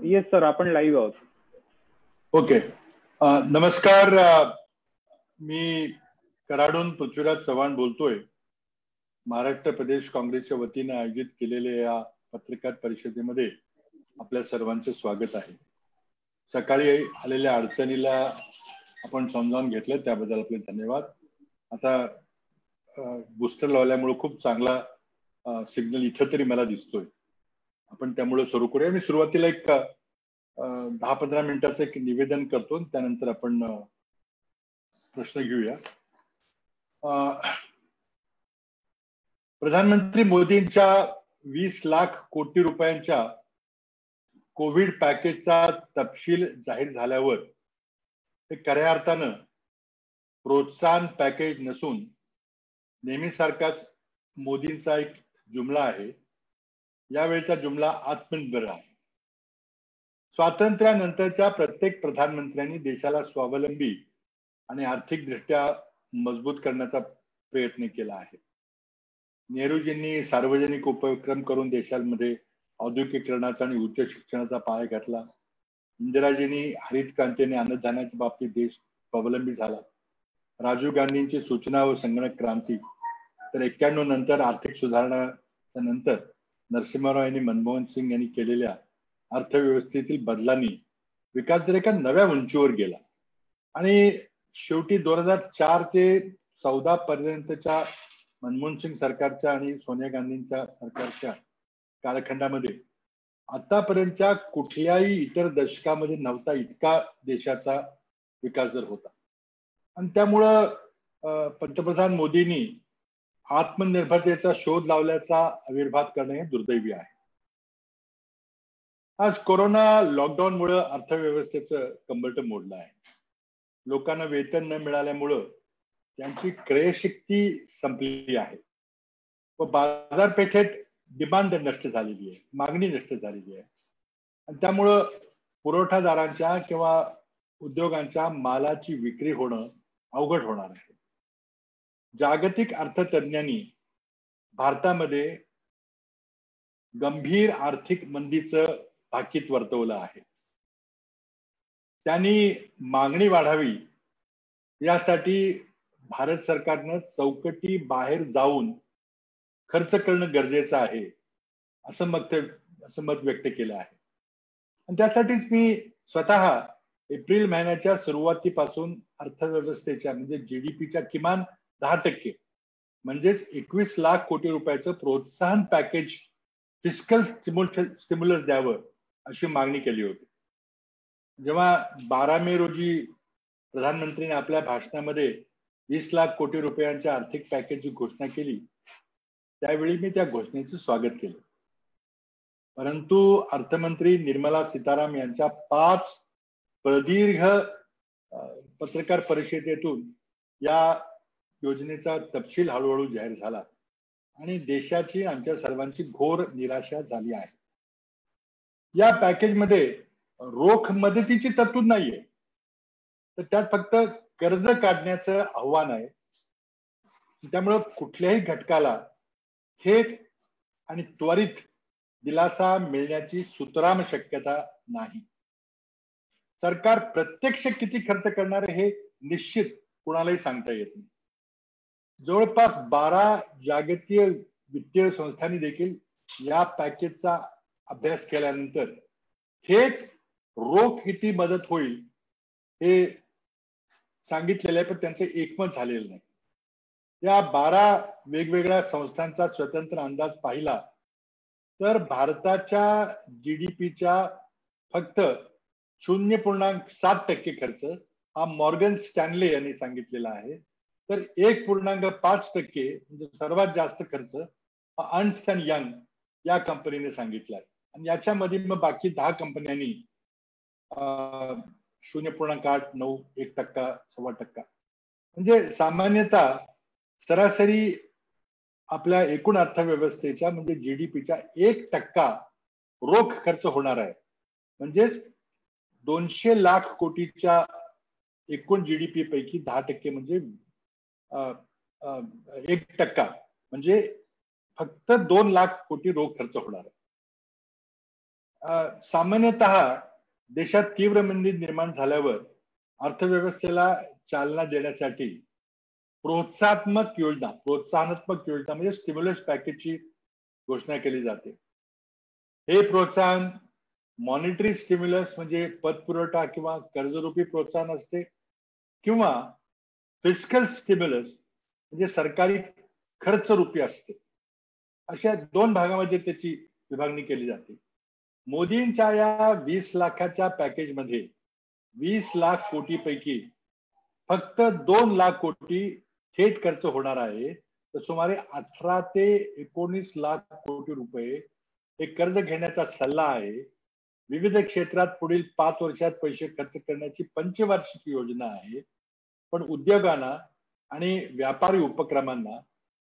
Yes sir, आपण live आहोत. Okay. नमस्कार. मी कराडहून पृथ्वीराज चव्हाण बोलतोय. महाराष्ट्र प्रदेश काँग्रेसच्या वतीने आयोजित केलेल्या या पत्रकार परिषदेमध्ये आपल्या सर्वांचे स्वागत आहे. सकाळी आलेल्या अडचणीला आपण समजावून घेतलं त्याबद्दल आपले धन्यवाद. आता बूस्टर लावल्यामुळे खूप चांगला सिग्नल इथं तरी मला दिसतोय. आपण त्यामुळे सुरू करूया. मी सुरुवातीला एक 10-15 मिनिटाचं एक निवेदन करतो, त्यानंतर आपण प्रश्न घेऊया. प्रधानमंत्री मोदींच्या 20 लाख कोटी रुपयांच्या कोविड पॅकेजचा तपशील जाहीर झाल्यावर ते खऱ्या अर्थानं प्रोत्साहन पॅकेज नसून नेहमीसारखाच मोदींचा एक जुमला आहे. यावेळचा जुमला आत्मनिर्भर आहे. स्वातंत्र्यानंतरच्या प्रत्येक प्रधानमंत्र्यांनी देशाला स्वावलंबी आणि आर्थिकदृष्ट्या मजबूत करण्याचा प्रयत्न केला आहे. नेहरूजींनी सार्वजनिक उपक्रम करून देशामध्ये औद्योगिकीकरणाचा आणि उच्च शिक्षणाचा पाया घातला. इंदिराजींनी हरित क्रांतीने अन्नधान्याच्या बाबतीत देश स्वावलंबी झाला. राजीव गांधींची सूचना व संगणक क्रांती, तर 91 नंतर आर्थिक सुधारणाच्या नंतर नरसिंहराव यांनी, मनमोहन सिंग यांनी केलेल्या अर्थव्यवस्थेतील बदलांनी विकास दर एका नव्या उंचीवर गेला आणि शेवटी 2004 ते 14 पर्यंतच्या मनमोहन सिंग सरकारच्या आणि सोनिया गांधींच्या सरकारच्या कालखंडामध्ये आतापर्यंतच्या कुठल्याही इतर दशकामध्ये नव्हता इतका देशाचा विकास दर होता. आणि त्यामुळं पंतप्रधान मोदींनी आत्मनिर्भरतेचा शोध लावल्याचा आविर्भाव करणे हे दुर्दैवी आहे. आज कोरोना लॉकडाऊनमुळे अर्थव्यवस्थेचं कंबरट मोडलं आहे. लोकांना वेतन न मिळाल्यामुळं त्यांची क्रयशक्ती संपलेली आहे व बाजारपेठेत डिमांड नष्ट झालेली आहे, मागणी नष्ट झालेली आहे. आणि त्यामुळं पुरवठादारांच्या किंवा उद्योगांच्या मालाची विक्री होणं अवघड होणार आहे. जागतिक अर्थतज्ञांनी भारतामध्ये गंभीर आर्थिक मंदीचं भाकीत वर्तवलं आहे. त्यांनी मागणी वाढावी यासाठी भारत सरकारनं चौकटी बाहेर जाऊन खर्च करणं गरजेचं आहे असं मत व्यक्त केलं आहे. आणि त्यासाठीच मी स्वतः एप्रिल महिन्याच्या सुरुवातीपासून अर्थव्यवस्थेच्या म्हणजे जीडीपीच्या किमान 10% म्हणजेच 21 लाख कोटी रुपयाचं प्रोत्साहन पॅकेज फिस्कल स्टिम्युलस द्यावं अशी मागणी केली होती. जेव्हा 12 मे रोजी प्रधानमंत्र्यांनी आपल्या भाषणामध्ये 20 लाख कोटी रुपयांच्या आर्थिक पॅकेजची घोषणा केली त्यावेळी मी त्या घोषणेचं स्वागत केलं. परंतु अर्थमंत्री निर्मला सीतारामन यांच्या 5 प्रदीर्घ पत्रकार परिषदेतून या योजनेचा तपशील हळूहळू जाहीर झाला आणि देशाची, आमच्या सर्वांची घोर निराशा झाली आहे. या पॅकेजमध्ये रोख मदतीची तरतूद नाहीये, तर त्यात फक्त कर्ज काढण्याचं आव्हान आहे. त्यामुळं कुठल्याही घटकाला थेट आणि त्वरित दिलासा मिळण्याची सुतराम शक्यता नाही. सरकार प्रत्यक्ष किती खर्च करणार हे निश्चित कुणालाही सांगता येत नाही. जवळपास 12 जागतिक वित्तीय संस्थांनी देखील या पॅकेजचा अभ्यास केल्यानंतर थेट रोख किती मदत होईल हे सांगितलेलं आहे, पण त्यांचं एकमत झालेलं नाही. या 12 वेगवेगळ्या संस्थांचा स्वतंत्र अंदाज पाहिला तर भारताच्या जीडीपीच्या फक्त 0.7% खर्च हा मॉर्गन स्टॅनले यांनी सांगितलेला आहे, तर 1.5% म्हणजे सर्वात जास्त खर्च हा अर्न्स्ट अँड यंग या कंपनीने सांगितला आहे. आणि याच्यामध्ये मग बाकी 10 कंपन्यांनी 0.8, 9, 1%, 1.25%, म्हणजे सामान्यतः सरासरी आपल्या एकूण अर्थव्यवस्थेच्या म्हणजे जीडीपीच्या 1% रोख खर्च होणार आहे. म्हणजेच 200 लाख कोटीच्या एकूण जीडीपी पैकी 10% म्हणजे 1% म्हणजे फक्त 2 लाख कोटी रोख खर्च होणार आहे. सामान्यतः देशात तीव्र मंदी निर्माण झाल्यावर अर्थव्यवस्थेला चालना देण्यासाठी प्रोत्साहनात्मक योजना म्हणजे स्टिम्युलस पॅकेजची घोषणा केली जाते. हे प्रोत्साहन मॉनिटरी स्टिम्युलस म्हणजे पतपुरवठा किंवा कर्जरूपी प्रोत्साहन असते, किंवा फिस्कल स्टिम्युलस म्हणजे सरकारी खर्च रूपी असते. अशा दोन भागामध्ये त्याची विभागणी केली जाते. मोदींच्या या 20 लाखाच्या पॅकेजमध्ये 20 लाख कोटी पैकी फक्त 2 लाख कोटी थेट खर्च होणार आहे, तर सुमारे 18 ते 19 लाख कोटी रुपये हे कर्ज घेण्याचा सल्ला आहे. विविध क्षेत्रात पुढील 5 वर्षात पैसे खर्च करण्याची पंचवार्षिक योजना आहे. पण उद्योगांना आणि व्यापारी उपक्रमांना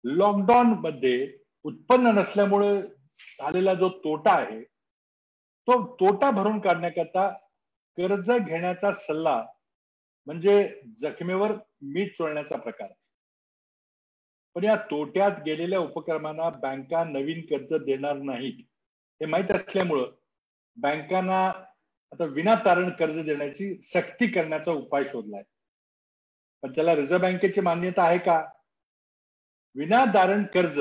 लॉकडाऊन मध्ये उत्पन्न नसल्यामुळे झालेला जो तोटा आहे, तो तोटा भरून काढण्याकरता कर्ज घेण्याचा सल्ला म्हणजे जखमेवर मीठ चोळण्याचा प्रकार. पण या तोट्यात गेलेल्या उपक्रमांना बँका नवीन कर्ज देणार नाहीत हे माहीत असल्यामुळं बँकांना आता विनातारण कर्ज देण्याची सक्ती करण्याचा उपाय शोधलाय. पण त्याला रिझर्व्ह बँकेची मान्यता आहे का? विनातारण कर्ज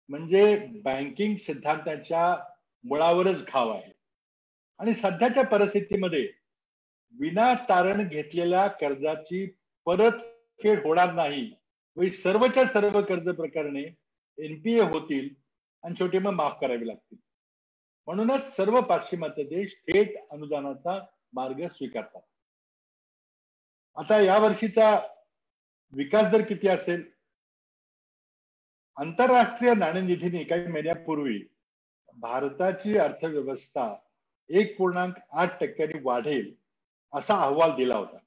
म्हणजे बँकिंग सिद्धांताच्या मुळावरच घाव आहे. आणि सध्याच्या परिस्थितीमध्ये विनातारण घेतलेल्या कर्जाची परतफेड होणार नाही, सर्वच्या सर्व कर्ज प्रकरणे एनपीए होतील आणि शेवटी मग माफ करावी लागतील. म्हणूनच सर्व पाश्चिमात्य देश थेट अनुदानाचा मार्ग स्वीकारतात. आता या वर्षीचा विकास दर किती असेल? आंतरराष्ट्रीय नाणेनिधीने काही महिन्यापूर्वी भारताची अर्थव्यवस्था 1.8% वाढेल असा अहवाल दिला होता.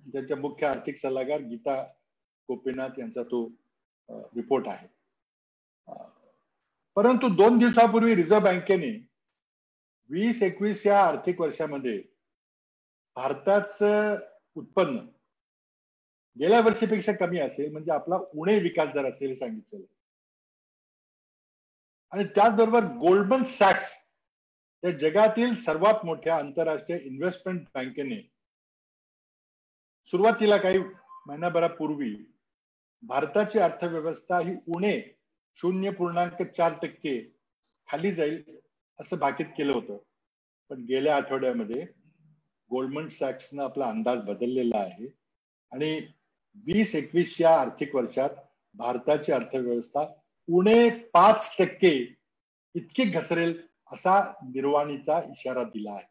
त्यांच्या मुख्य आर्थिक सल्लागार गीता गोपीनाथ यांचा तो रिपोर्ट आहे. परंतु 2 दिवसापूर्वी रिझर्व्ह बँकेने 2021 या आर्थिक वर्षामध्ये भारताचं उत्पन्न गेल्या वर्षीपेक्षा कमी असेल, म्हणजे आपला उणे विकास दर असेल सांगितलेलं. आणि त्याचबरोबर गोल्डमन सॅक्स या जगातील सर्वात मोठ्या आंतरराष्ट्रीय इन्व्हेस्टमेंट बँकेने सुरुवातीला काही महिनाभरापूर्वी भारताची अर्थव्यवस्था ही उणे 0.4% खाली जाईल असं भाकीत केलं होतं. पण गेल्या आठवड्यामध्ये गोल्डमन सॅक्सनं आपला अंदाज बदललेला आहे आणि 2021 या आर्थिक वर्षात भारताची अर्थव्यवस्था उणे 5% इतकी घसरेल असा निर्वाणीचा इशारा दिला आहे.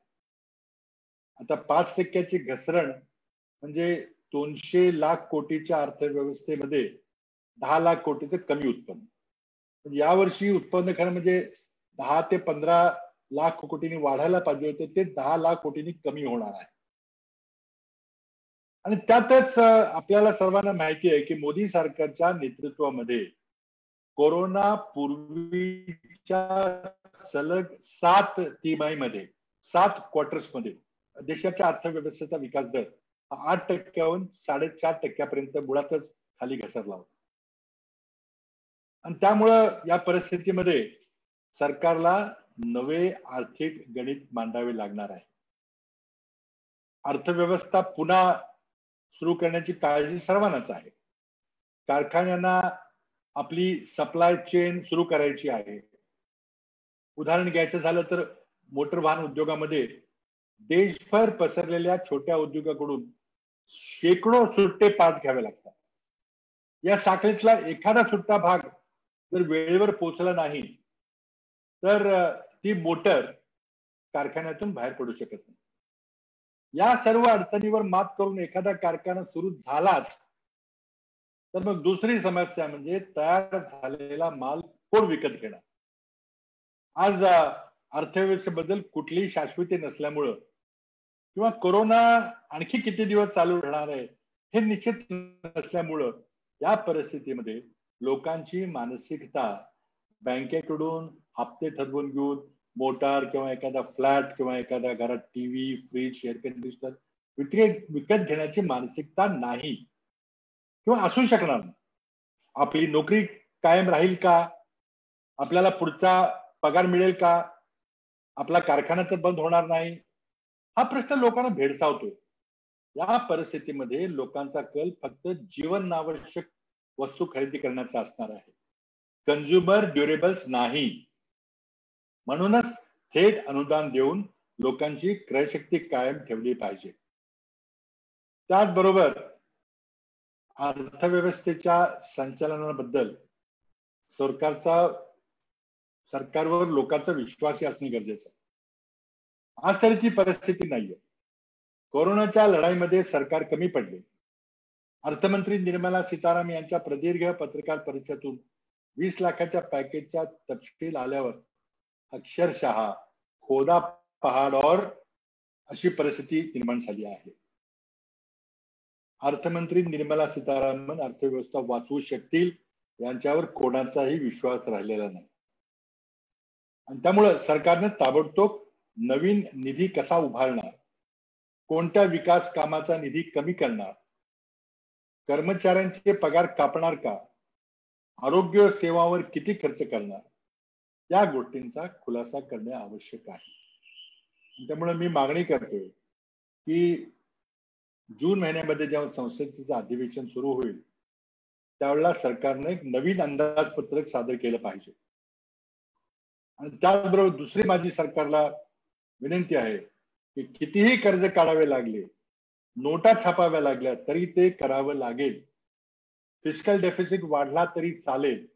आता 5%ची घसरण म्हणजे 200 लाख कोटीच्या अर्थव्यवस्थेमध्ये 10 लाख कोटीचं कमी उत्पन्न. यावर्षी उत्पन्न खरं म्हणजे 10 ते 15 लाख कोटींनी वाढायला पाहिजे होते, ते 10 लाख कोटींनी कमी होणार आहे. आणि त्यातच आपल्याला सर्वांना माहिती आहे की मोदी सरकारच्या नेतृत्वामध्ये कोरोना पूर्वीच्या सलग 7 तिमाहीमध्ये 7 क्वार्टर्समध्ये देशाच्या अर्थव्यवस्थेचा विकास दर 8%वरून 4.5% मुळातच खाली घसरला होता. आणि त्यामुळं या परिस्थितीमध्ये सरकारला नवे आर्थिक गणित मांडावे लागणार आहे. अर्थव्यवस्था पुन्हा सुरू करण्याची काळजी सर्वांनाच आहे. कारखान्यांना आपली सप्लाय चेन सुरू करायची आहे. उदाहरण घ्यायचं झालं तर मोटर वाहन उद्योगामध्ये देशभर पसरलेल्या छोट्या उद्योगाकडून शेकडो सुट्टे पाठ घ्यावे लागतात. या साखळीतला एखादा सुट्टा भाग जर वेळेवर पोहोचला नाही तर ती मोटर कारखान्यातून बाहेर पडू शकत नाही. या सर्व अडचणीवर मात करून एखादा कारखाना सुरू झालाच तर मग दुसरी समस्या म्हणजे तयार झालेला माल कोण विकत घेणार. आज अर्थव्यवस्थेबद्दल कुठलीही शाश्वती नसल्यामुळं किंवा कोरोना आणखी किती दिवस चालू राहणार आहे हे निश्चित नसल्यामुळं या परिस्थितीमध्ये लोकांची मानसिकता बँकेकडून हप्ते ठरवून घेऊन मोटार किंवा एखादा फ्लॅट किंवा एखाद्या घरात टीव्ही, फ्रीज, एअर कंडिशनर विकत घेण्याची मानसिकता नाही किंवा असू शकणार नाही. आपली नोकरी कायम राहील का? आपल्याला पुढचा पगार मिळेल का? आपला कारखाना तर बंद होणार नाही, हा प्रश्न लोकांना भेडसावतोय. या परिस्थितीमध्ये लोकांचा कल फक्त जीवनावश्यक वस्तू खरेदी करण्याचा असणार आहे, कन्झ्युमर ड्युरेबल्स नाही. म्हणूनच थेट अनुदान देऊन लोकांची क्रयशक्ती कायम ठेवली पाहिजे. त्याचबरोबर अर्थव्यवस्थेच्या संचालनाबद्दल सरकारवर लोकांचा विश्वास असणे गरजेचं आहे. आज तरी ती परिस्थिती नाहीये. कोरोनाच्या लढाईमध्ये सरकार कमी पडले. अर्थमंत्री निर्मला सीतारामन यांच्या प्रदीर्घ पत्रकार परिषदेतून 20 लाखाच्या पॅकेजचा तपशील आल्यावर अक्षरशः खोदा पहाड और अशी परिस्थिती निर्माण झाली आहे. अर्थमंत्री निर्मला सीतारामन अर्थव्यवस्था वाचवू शकतील यांच्यावर कोणाचाही विश्वास राहिलेला नाही. आणि त्यामुळे सरकारने ताबडतोब नवीन निधी कसा उभारणार, कोणत्या विकास कामाचा निधी कमी करणार, कर्मचाऱ्यांचे पगार कापणार का, आरोग्य सेवावर किती खर्च करणार, या गोष्टींचा खुलासा करणे आवश्यक आहे. त्यामुळे मी मागणी करतोय की जून महिन्यामध्ये जेव्हा संसदेचं अधिवेशन सुरू होईल त्यावेळेला सरकारने एक नवीन अंदाजपत्रक सादर केलं पाहिजे. आणि त्याचबरोबर दुसरी माझी सरकारला विनंती आहे की कितीही कर्ज काढावे लागले, नोटा छापाव्या लागल्या तरी ते करावं लागेल. फिस्कल डेफिसिट वाढला तरी चालेल,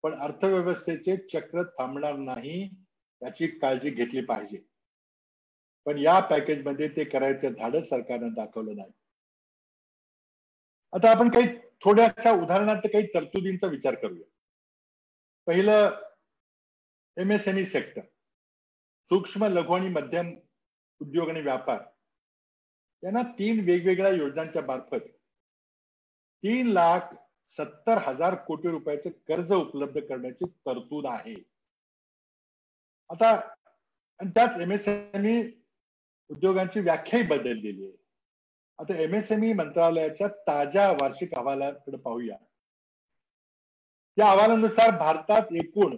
पण अर्थव्यवस्थेचे चक्र थांबणार नाही याची काळजी घेतली पाहिजे. पण या पॅकेजमध्ये ते करायचं धाडस सरकारने दाखवलं नाही. आता आपण काही थोड्याशा उदाहरणार्थ काही तरतुदींचा विचार करूया. पहिलं MSME सेक्टर, सूक्ष्म लघु आणि मध्यम उद्योग आणि व्यापार यांना 3 वेगवेगळ्या योजनांच्या मार्फत 3,70,000 कोटी रुपयाचं कर्ज उपलब्ध करण्याची तरतूद आहे. आता त्यात MSME उद्योगांची व्याख्याही बदललेली आहे. आता MSME मंत्रालयाच्या ताज्या वार्षिक अहवालाकडे पाहूया. त्या अहवालानुसार भारतात एकूण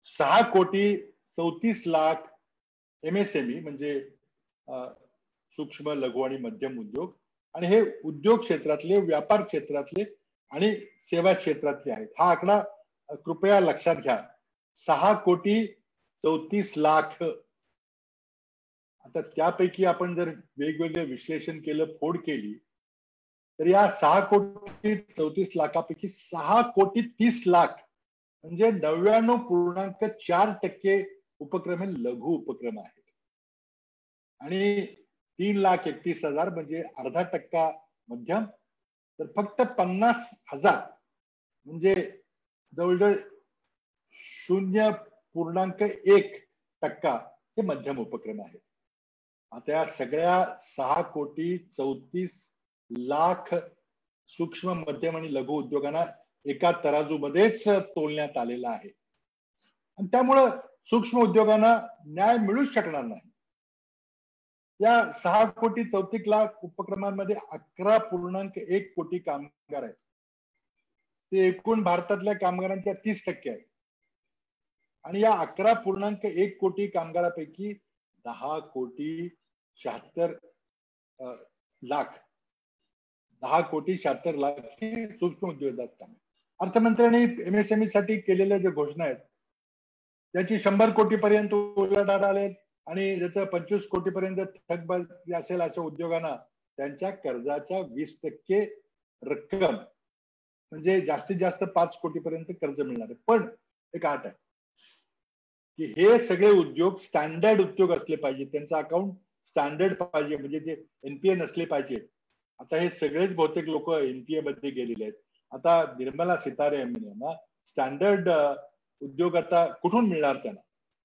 6,34,00,000 MSME म्हणजे सूक्ष्म लघु आणि मध्यम उद्योग, आणि हे उद्योग क्षेत्रातले, व्यापार क्षेत्रातले आणि सेवा क्षेत्रातले आहेत. हा आकडा कृपया लक्षात घ्या, 6,34,00,000. आता त्यापैकी आपण जर वेगवेगळे विश्लेषण केलं, फोड केली, तर या 6,34,00,000पैकी 6,30,00,000 म्हणजे 99.4% उपक्रम हे लघु उपक्रम आहेत. आणि 3,31,000 म्हणजे 0.5% मध्यम, तर फक्त 50,000 म्हणजे जवळजवळ 0.1% हे मध्यम उपक्रम आहेत. आता या सगळ्या 6,34,00,000 सूक्ष्म मध्यम आणि लघु उद्योगांना एका तराजूमध्येच तोलण्यात आलेला आहे. आणि त्यामुळं सूक्ष्म उद्योगांना न्याय मिळूच शकणार नाही. या 6,34,00,000 उपक्रमांमध्ये 11.1 कोटी कामगार आहेत. ते एकूण भारतातल्या कामगारांच्या 30% आहेत. आणि या 11.1 कोटी कामगारापैकी 10,76,00,000 हे सूक्ष्म उद्योगात काम. अर्थमंत्र्यांनी MSME साठी केलेल्या ज्या घोषणा आहेत त्याची 100 कोटीपर्यंत उलाढाल आले, आणि ज्याचं 25 कोटीपर्यंत थकबाकी असेल अशा उद्योगांना त्यांच्या कर्जाच्या 20% रक्कम म्हणजे जास्तीत जास्त 5 कोटीपर्यंत कर्ज मिळणार आहे. पण एक अट आहे की हे सगळे उद्योग स्टँडर्ड उद्योग असले पाहिजे, त्यांचं अकाउंट स्टँडर्ड पाहिजे, म्हणजे ते NPA नसले पाहिजे. आता हे सगळेच बहुतेक लोक NPA मध्ये गेलेले आहेत. आता निर्मला सीतारामन यांना स्टँडर्ड उद्योग आता कुठून मिळणार त्यांना?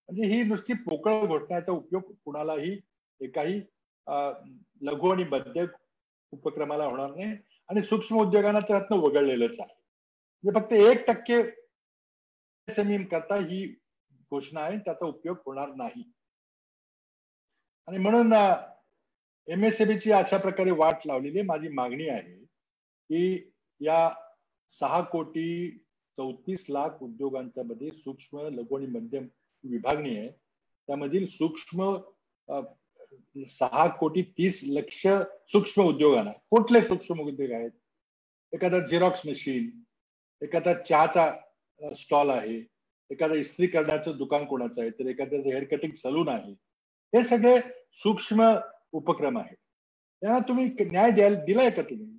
म्हणजे ही नुसती पोकळ घोषणाचा उपयोग कुणालाही एकाही लघु आणि मध्यम उपक्रमाला होणार नाही. आणि सूक्ष्म उद्योगांना त्यातनं वगळलेलंच आहे. म्हणजे फक्त 1% MSME करता ही घोषणा आहे, त्याचा उपयोग होणार नाही. आणि म्हणून MSME अशा प्रकारे वाट लावलेली. माझी मागणी आहे की या 6,34,00,000 उद्योगांच्या मध्ये सूक्ष्म लघु आणि मध्यम विभागणी आहे त्यामधील सूक्ष्म 6,30,00,000 सूक्ष्म उद्योगांना. कुठले सूक्ष्म उद्योग आहेत? एखादा झेरॉक्स मशीन, एखादा चहाचा स्टॉल आहे, एखादा इस्त्री करण्याचं दुकान कोणाचं आहे, तर एखाद्याचं हेअर कटिंग सलून आहे. हे सगळे सूक्ष्म उपक्रम आहेत. त्यांना तुम्ही न्याय दिलाय का तुम्ही?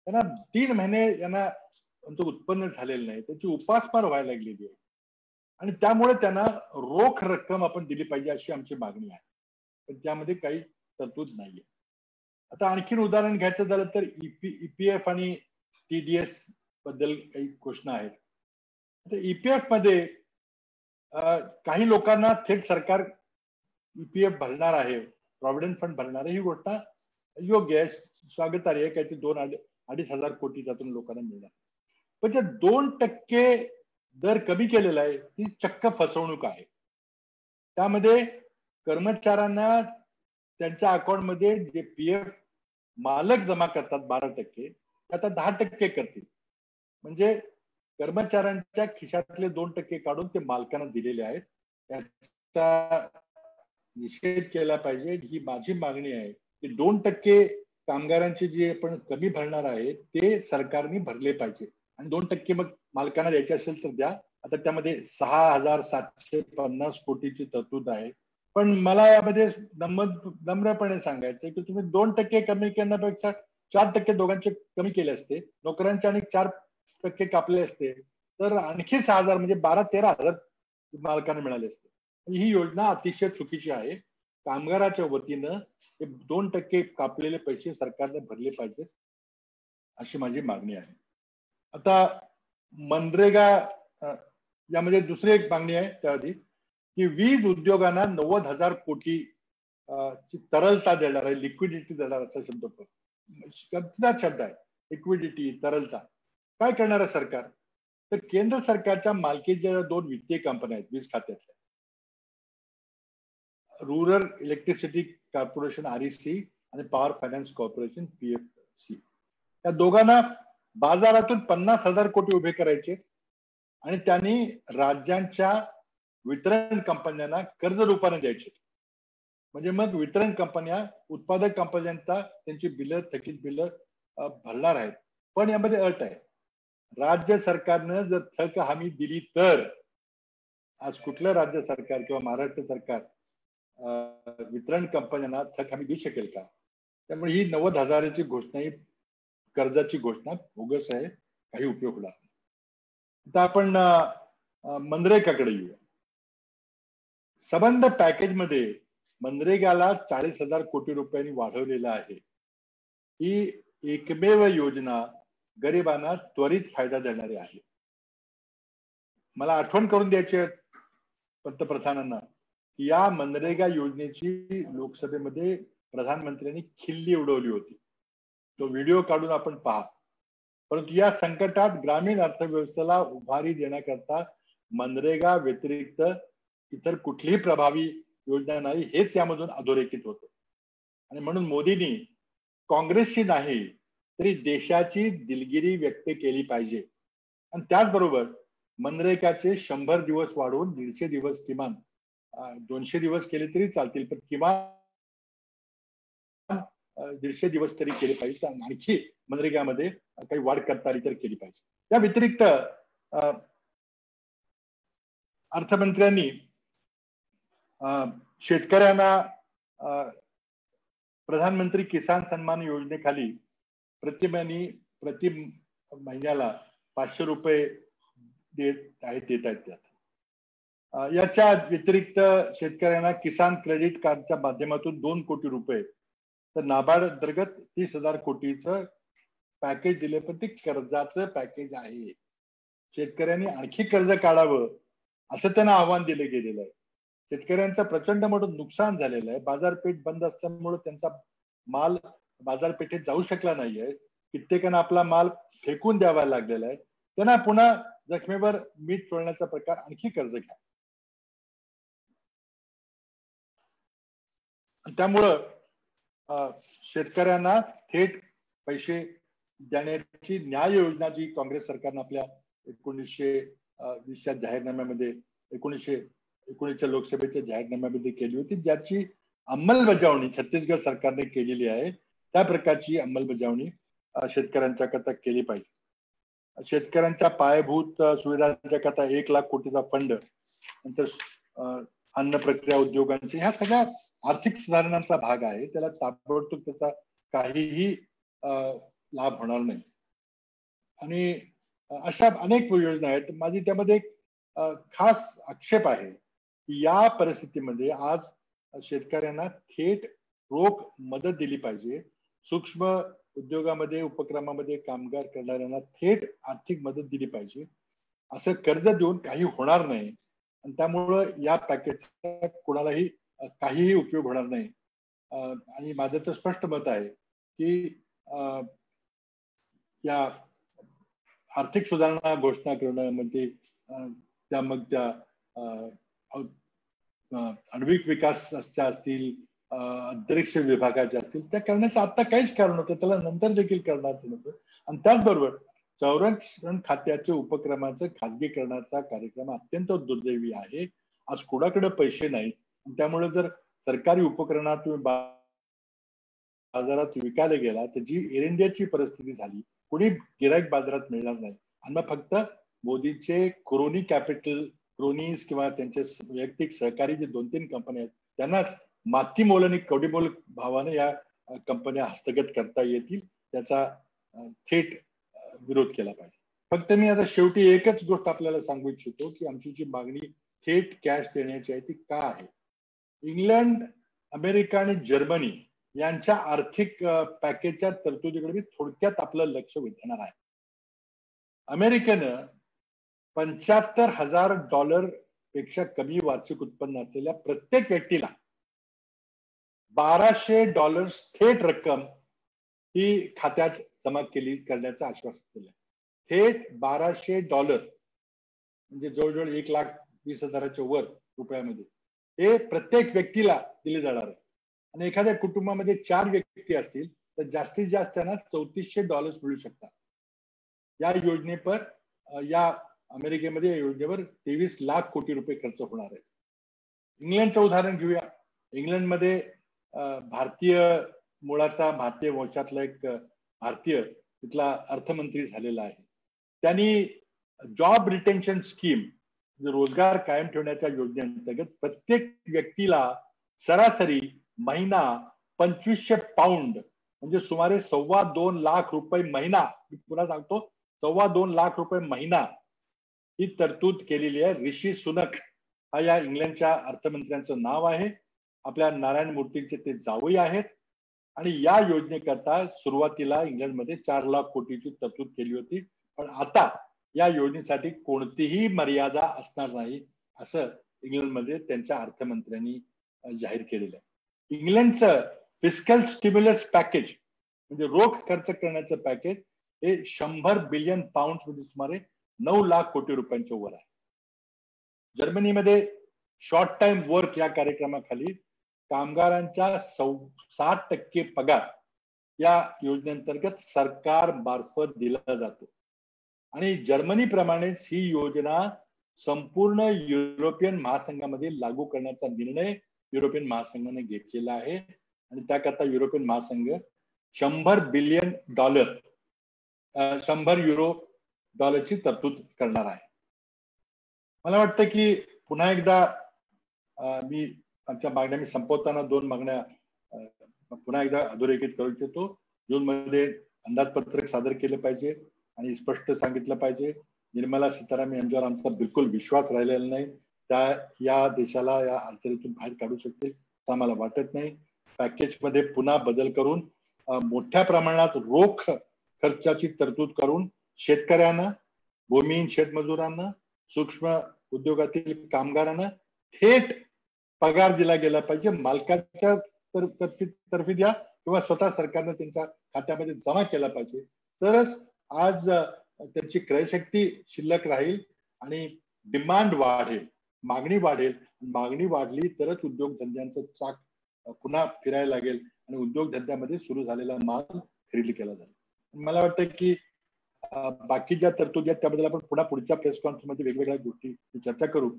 त्यांना 3 महिने यांना त्यांचं उत्पन्न झालेलं नाही, त्याची उपासमार व्हायला लागलेली आहे आणि त्यामुळे त्यांना रोख रक्कम आपण दिली पाहिजे अशी आमची मागणी आहे. पण त्यामध्ये काही तरतूद नाहीये. आता आणखीन उदाहरण घ्यायचं झालं तर ईपीएफ आणि टीडीएस बद्दल काही घोषणा आहेत. आता ईपीएफ मध्ये काही लोकांना थेट सरकार ईपीएफ भरणार आहे, प्रॉव्हिडंट फंड भरणार आहे, ही घोषणा योग्य आहे, स्वागतार्ह आहे. काहीतरी 2-2.5 हजार कोटी त्यातून लोकांना मिळणार. पण जे 2% दर कमी केलेला आहे ती चक्क फसवणूक आहे. त्यामध्ये कर्मचाऱ्यांना त्यांच्या अकाउंटमध्ये जे पीएफ मालक जमा करतात 12%, आता 10% करतील. म्हणजे कर्मचाऱ्यांच्या खिशातले 2% काढून ते मालकांना दिलेले आहेत. त्याचा निषेध केला पाहिजे, ही माझी मागणी आहे की 2% कामगारांचे जे आपण कमी भरणार आहे ते सरकारने भरले पाहिजे आणि 2% मग मालकांना द्यायचे असेल तर द्या. आता त्यामध्ये 6,750 कोटीची तरतूद आहे. पण मला यामध्ये नम्रपणे सांगायचं की तुम्ही 2% कमी करण्यापेक्षा 4% दोघांचे कमी केले असते, नोकऱ्यांचे आणि 4% कापले असते, तर आणखी 6,000 म्हणजे 12-13 हजार मालकांना मिळाले असते. ही योजना अतिशय चुकीची आहे. कामगाराच्या वतीनं हे 2% कापलेले पैसे सरकारने भरले पाहिजेत अशी माझी मागणी आहे. आता मनरेगा यामध्ये दुसरी एक मागणी आहे त्याआधी की वीज उद्योगांना 90,000 कोटी ची तरलता देणार आहे, लिक्विडिटी देणार असा शब्द शब्द आहे. लिक्विडिटी, तरलता काय करणार आहे सरकार? तर केंद्र सरकारच्या मालकीच्या 2 वित्तीय कंपन्या आहेत वीज खात्यातल्या, रुरल इलेक्ट्रिसिटी कॉर्पोरेशन REC आणि पॉवर फायनान्स कॉर्पोरेशन PFC. या दोघांना बाजारातून 50,000 कोटी उभे करायचे आणि त्यांनी राज्यांच्या वितरण कंपन्यांना कर्ज रूपाने द्यायचे. म्हणजे मग वितरण कंपन्या उत्पादक कंपन्यांचा त्यांची बिलं, थकीत बिलं भरणार आहेत. पण यामध्ये अट आहे, राज्य सरकारनं जर थक हमी दिली तर. आज कुठलं राज्य सरकार किंवा महाराष्ट्र सरकार वितरण कंपन्यांना थक हमी देऊ शकेल का? त्यामुळे ही 90,000ची घोषणा, ही कर्जाची घोषणा बोगस आहे, काही उपयोग होणार नाही. आता आपण मनरेगाकडे येऊया. संबंध पॅकेजमध्ये मनरेगाला 40,000 कोटी रुपयांनी वाढवलेलं आहे. ही एकमेव योजना गरिबांना त्वरित फायदा देणारी आहे. मला आठवण करून द्यायची पंतप्रधानांना की या मनरेगा योजनेची लोकसभेमध्ये प्रधानमंत्र्यांनी खिल्ली उडवली होती. तो व्हिडिओ काढून आपण पहा. परंतु या संकटात ग्रामीण अर्थव्यवस्थेला उभारी देण्याकरता मनरेगा व्यतिरिक्त इतर कुठलीही प्रभावी योजना नाही, हेच यामधून अधोरेखित होतं. आणि म्हणून मोदींनी काँग्रेसची नाही तरी देशाची दिलगिरी व्यक्त केली पाहिजे आणि त्याचबरोबर मनरेगाचे 100 दिवस वाढवून 150 दिवस, किमान 200 दिवस केले तरी चालतील, पण किमान 150 दिवस तरी केले पाहिजे. आणखी मनरेगामध्ये काही वाढ करता आली तर केली पाहिजे. या व्यतिरिक्त अर्थमंत्र्यांनी शेतकऱ्यांना प्रधानमंत्री किसान सन्मान योजनेखाली प्रति महिन्याला 500 रुपये देत आहेत. याच्या व्यतिरिक्त शेतकऱ्यांना किसान क्रेडिट कार्डच्या माध्यमातून 2 कोटी रुपये, तर नाबार्ड अंतर्गत 30,000 कोटीचं पॅकेज दिले, पण ते कर्जाचं पॅकेज आहे. शेतकऱ्यांनी आणखी कर्ज काढावं असं त्यांना आव्हान दिलं गेलेलं आहे. शेतकऱ्यांचं प्रचंड मोठं नुकसान झालेलं आहे. बाजारपेठ बंद असल्यामुळे त्यांचा माल बाजारपेठेत जाऊ शकला नाहीये. कित्येकांना आपला माल फेकून द्यावा लागलेला आहे. त्यांना पुन्हा जखमेवर मीठ चोळण्याचा प्रकार, आणखी कर्ज घ्या. त्यामुळं शेतकऱ्यांना थेट पैसे देण्याची न्याय योजना जी काँग्रेस सरकारनं आपल्या 1920च्या जाहीरनाम्यामध्ये 1900 19 लोकसभेच्या जाहीरनाम्यामध्ये केली होती, ज्याची अंमलबजावणी छत्तीसगड सरकारने केलेली आहे. त्या प्रकारची अंमलबजावणी शेतकऱ्यांच्या करता केली पाहिजे. शेतकऱ्यांच्या पायाभूत सुविधांच्या करता 1 लाख कोटीचा फंड, नंतर अन्न प्रक्रिया उद्योगांचे, ह्या सगळ्या आर्थिक सुधारणांचा भाग आहे. त्याला ताबडतोब त्याचा काहीही लाभ होणार नाही. आणि अशा अनेक योजना आहेत. माझी त्यामध्ये खास आक्षेप आहे की या परिस्थितीमध्ये आज शेतकऱ्यांना थेट रोख मदत दिली पाहिजे. सूक्ष्म उद्योगामध्ये, उपक्रमामध्ये कामगार करणाऱ्यांना थेट आर्थिक मदत दिली पाहिजे. असं कर्ज देऊन काही होणार नाही आणि त्यामुळं या पॅकेजचा कोणालाही काहीही उपयोग होणार नाही. आणि माझं तर स्पष्ट मत आहे की या आर्थिक सुधारणा घोषणा करणं म्हणजे त्या मग त्या आण्विक विकासाच्या असतील, अंतरिक्ष विभागाच्या असतील, त्या करण्याचं आता काहीच कारण नव्हतं, त्याला नंतर देखील करणार नव्हतं. आणि त्याचबरोबर संरक्षण खात्याचे उपक्रमाचं खाजगीकरणाचा कार्यक्रम अत्यंत दुर्दैवी आहे. आज कोणाकडे पैसे नाही, त्यामुळे जर सरकारी उपकरणात तुम्ही बाजारात विकायला गेला तर जी एअर इंडियाची परिस्थिती झाली, कोणी गिराईक बाजारात मिळणार नाही. आणि मग फक्त मोदीचे क्रोनी कॅपिटल, क्रोनीज किंवा त्यांचे वैयक्तिक सहकारी जे 2-3 कंपन्या आहेत, त्यांनाच माती मोल आणि कवडीमोल भावाने या कंपन्या हस्तगत करता येतील. त्याचा थेट विरोध केला पाहिजे. फक्त मी आता शेवटी एकच गोष्ट आपल्याला सांगू इच्छितो की आमची जी मागणी थेट कॅश देण्याची आहे ती का आहे. इंग्लंड, अमेरिका आणि जर्मनी यांच्या आर्थिक पॅकेजच्या तरतुदीकडे मी थोडक्यात आपलं लक्ष वेधणार आहे. अमेरिकेनं $75,000 पेक्षा कमी वार्षिक उत्पन्न असलेल्या प्रत्येक व्यक्तीला $1,200 थेट रक्कम ही खात्यात जमा करण्याचं आश्वासन दिलं. थेट $1,200 म्हणजे जवळजवळ 1,20,000च्या वर रुपयामध्ये हे प्रत्येक व्यक्तीला दिले जाणार आहे. आणि एखाद्या कुटुंबामध्ये 4 व्यक्ती असतील तर जास्तीत जास्त त्यांना $3,400 मिळू शकतात. या योजनेपर या अमेरिकेमध्ये या योजनेवर 23 लाख कोटी रुपये खर्च होणार आहे. इंग्लंडचं उदाहरण घेऊया. इंग्लंडमध्ये भारतीय मुळाचा, भारतीय वंशातला एक भारतीय तिथला अर्थमंत्री झालेला आहे. त्यांनी जॉब रिटेन्शन स्कीम, रोजगार कायम ठेवण्याच्या योजनेअंतर्गत प्रत्येक व्यक्तीला सरासरी महिना 2,500 पाऊंड म्हणजे सुमारे 2.25 लाख रुपये महिना, मी पुन्हा सांगतो 2.25 लाख रुपये महिना ही तरतूद केलेली आहे. ऋषी सुनक हा या इंग्लंडच्या अर्थमंत्र्यांचं नाव आहे. आपल्या नारायण मूर्तींचे ते जावई आहेत. आणि या योजनेकरता सुरुवातीला इंग्लंडमध्ये 4 लाख कोटीची तरतूद केली होती. पण आता या योजनेसाठी कोणतीही मर्यादा असणार नाही असं इंग्लंडमध्ये त्यांच्या अर्थमंत्र्यांनी जाहीर केलेलं आहे. इंग्लंडचं फिस्कल स्टिम्युलस पॅकेज म्हणजे रोख खर्च करण्याचं पॅकेज हे 100 बिलियन पाऊंड म्हणजे सुमारे 9 लाख कोटी रुपयांच्या वर आहे. जर्मनीमध्ये शॉर्ट टाइम वर्क या कार्यक्रमाखाली कामगारांच्या 60% पगार या योजनेअंतर्गत सरकार मार्फत दिला जातो. आणि जर्मनी प्रमाणेच ही योजना संपूर्ण युरोपियन महासंघामध्ये लागू करण्याचा निर्णय युरोपियन महासंघाने घेतलेला आहे. आणि त्याकरता युरोपियन महासंघ $100 बिलियन 100 युरो डॉलरची तरतूद करणार आहे. मला वाटतं की पुन्हा एकदा मी आमच्या मागण्या मी संपवताना 2 मागण्या पुन्हा एकदा अधोरेखित करू इच्छितो. जूनमध्ये अंदाजपत्रक सादर केलं पाहिजे आणि स्पष्ट सांगितलं पाहिजे निर्मला सीतारामन यांच्यावर आमचा बिलकुल विश्वास राहिलेला नाही. त्या या देशाला या अडचणीतून बाहेर काढू शकतील असं आम्हाला वाटत नाही. पॅकेजमध्ये पुन्हा बदल करून मोठ्या प्रमाणात रोख खर्चाची तरतूद करून शेतकऱ्यांना, भूमिहीन शेतमजुरांना, सूक्ष्म उद्योगातील कामगारांना थेट पगार दिला गेला पाहिजे. मालकाच्या तर्फे द्या किंवा स्वतः सरकारनं त्यांच्या खात्यामध्ये जमा केला पाहिजे. तरच आज त्यांची क्रयशक्ती शिल्लक राहील आणि डिमांड वाढेल, मागणी वाढेल. मागणी वाढली तरच उद्योगधंद्यांचं चाक पुन्हा फिरायला लागेल आणि उद्योगधंद्यामध्ये सुरू झालेला माल खरेदी केला जाईल. मला वाटतं की बाकी ज्या तरतुदी आहेत त्याबद्दल आपण पुन्हा पुढच्या प्रेस कॉन्फरन्समध्ये वेगवेगळ्या गोष्टी चर्चा करू.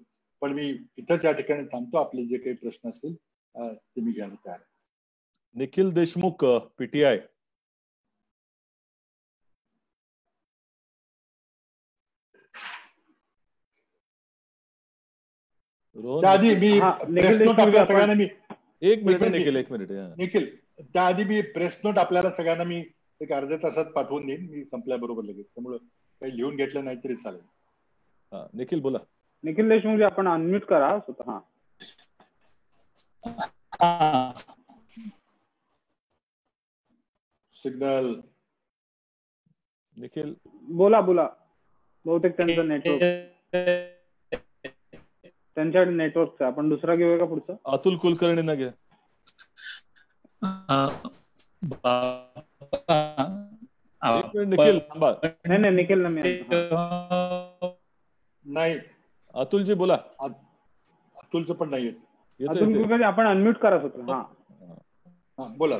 पण मी इथंच या ठिकाणी थांबतो. आपले जे काही प्रश्न असतील ते मी घ्यायला तयार आहे. निखिल देशमुख, पीटीआय. त्याआधी मी प्रेस नोट आपल्या सगळ्यांना मी एक मिनिट निखिल, त्याआधी मी प्रेस नोट आपल्याला सगळ्यांना मी एक अर्ध्या तासात पाठवून देईन, मी संपल्याबरोबर लगेच. त्यामुळे काही लिहून घेतलं नाही तरी चालेल. निखिल बोला. निखिल देशमुख आपण अनम्यूट करा स्वतः. सिग्नल. निखिल बोला. बहुतेक त्यांचं नेटवर्क, त्यांच्याकडे नेटवर्कचं. आपण दुसरा घेऊया का पुढचं? अतुल कुलकर्णी ना घ्या. निखिल नाही निखिल नाही, अतुलजी बोला. अतुलचं पण नाही येत. अतुल कुलकर्णी आपण अनम्यूट करा स्वतः. हा बोला.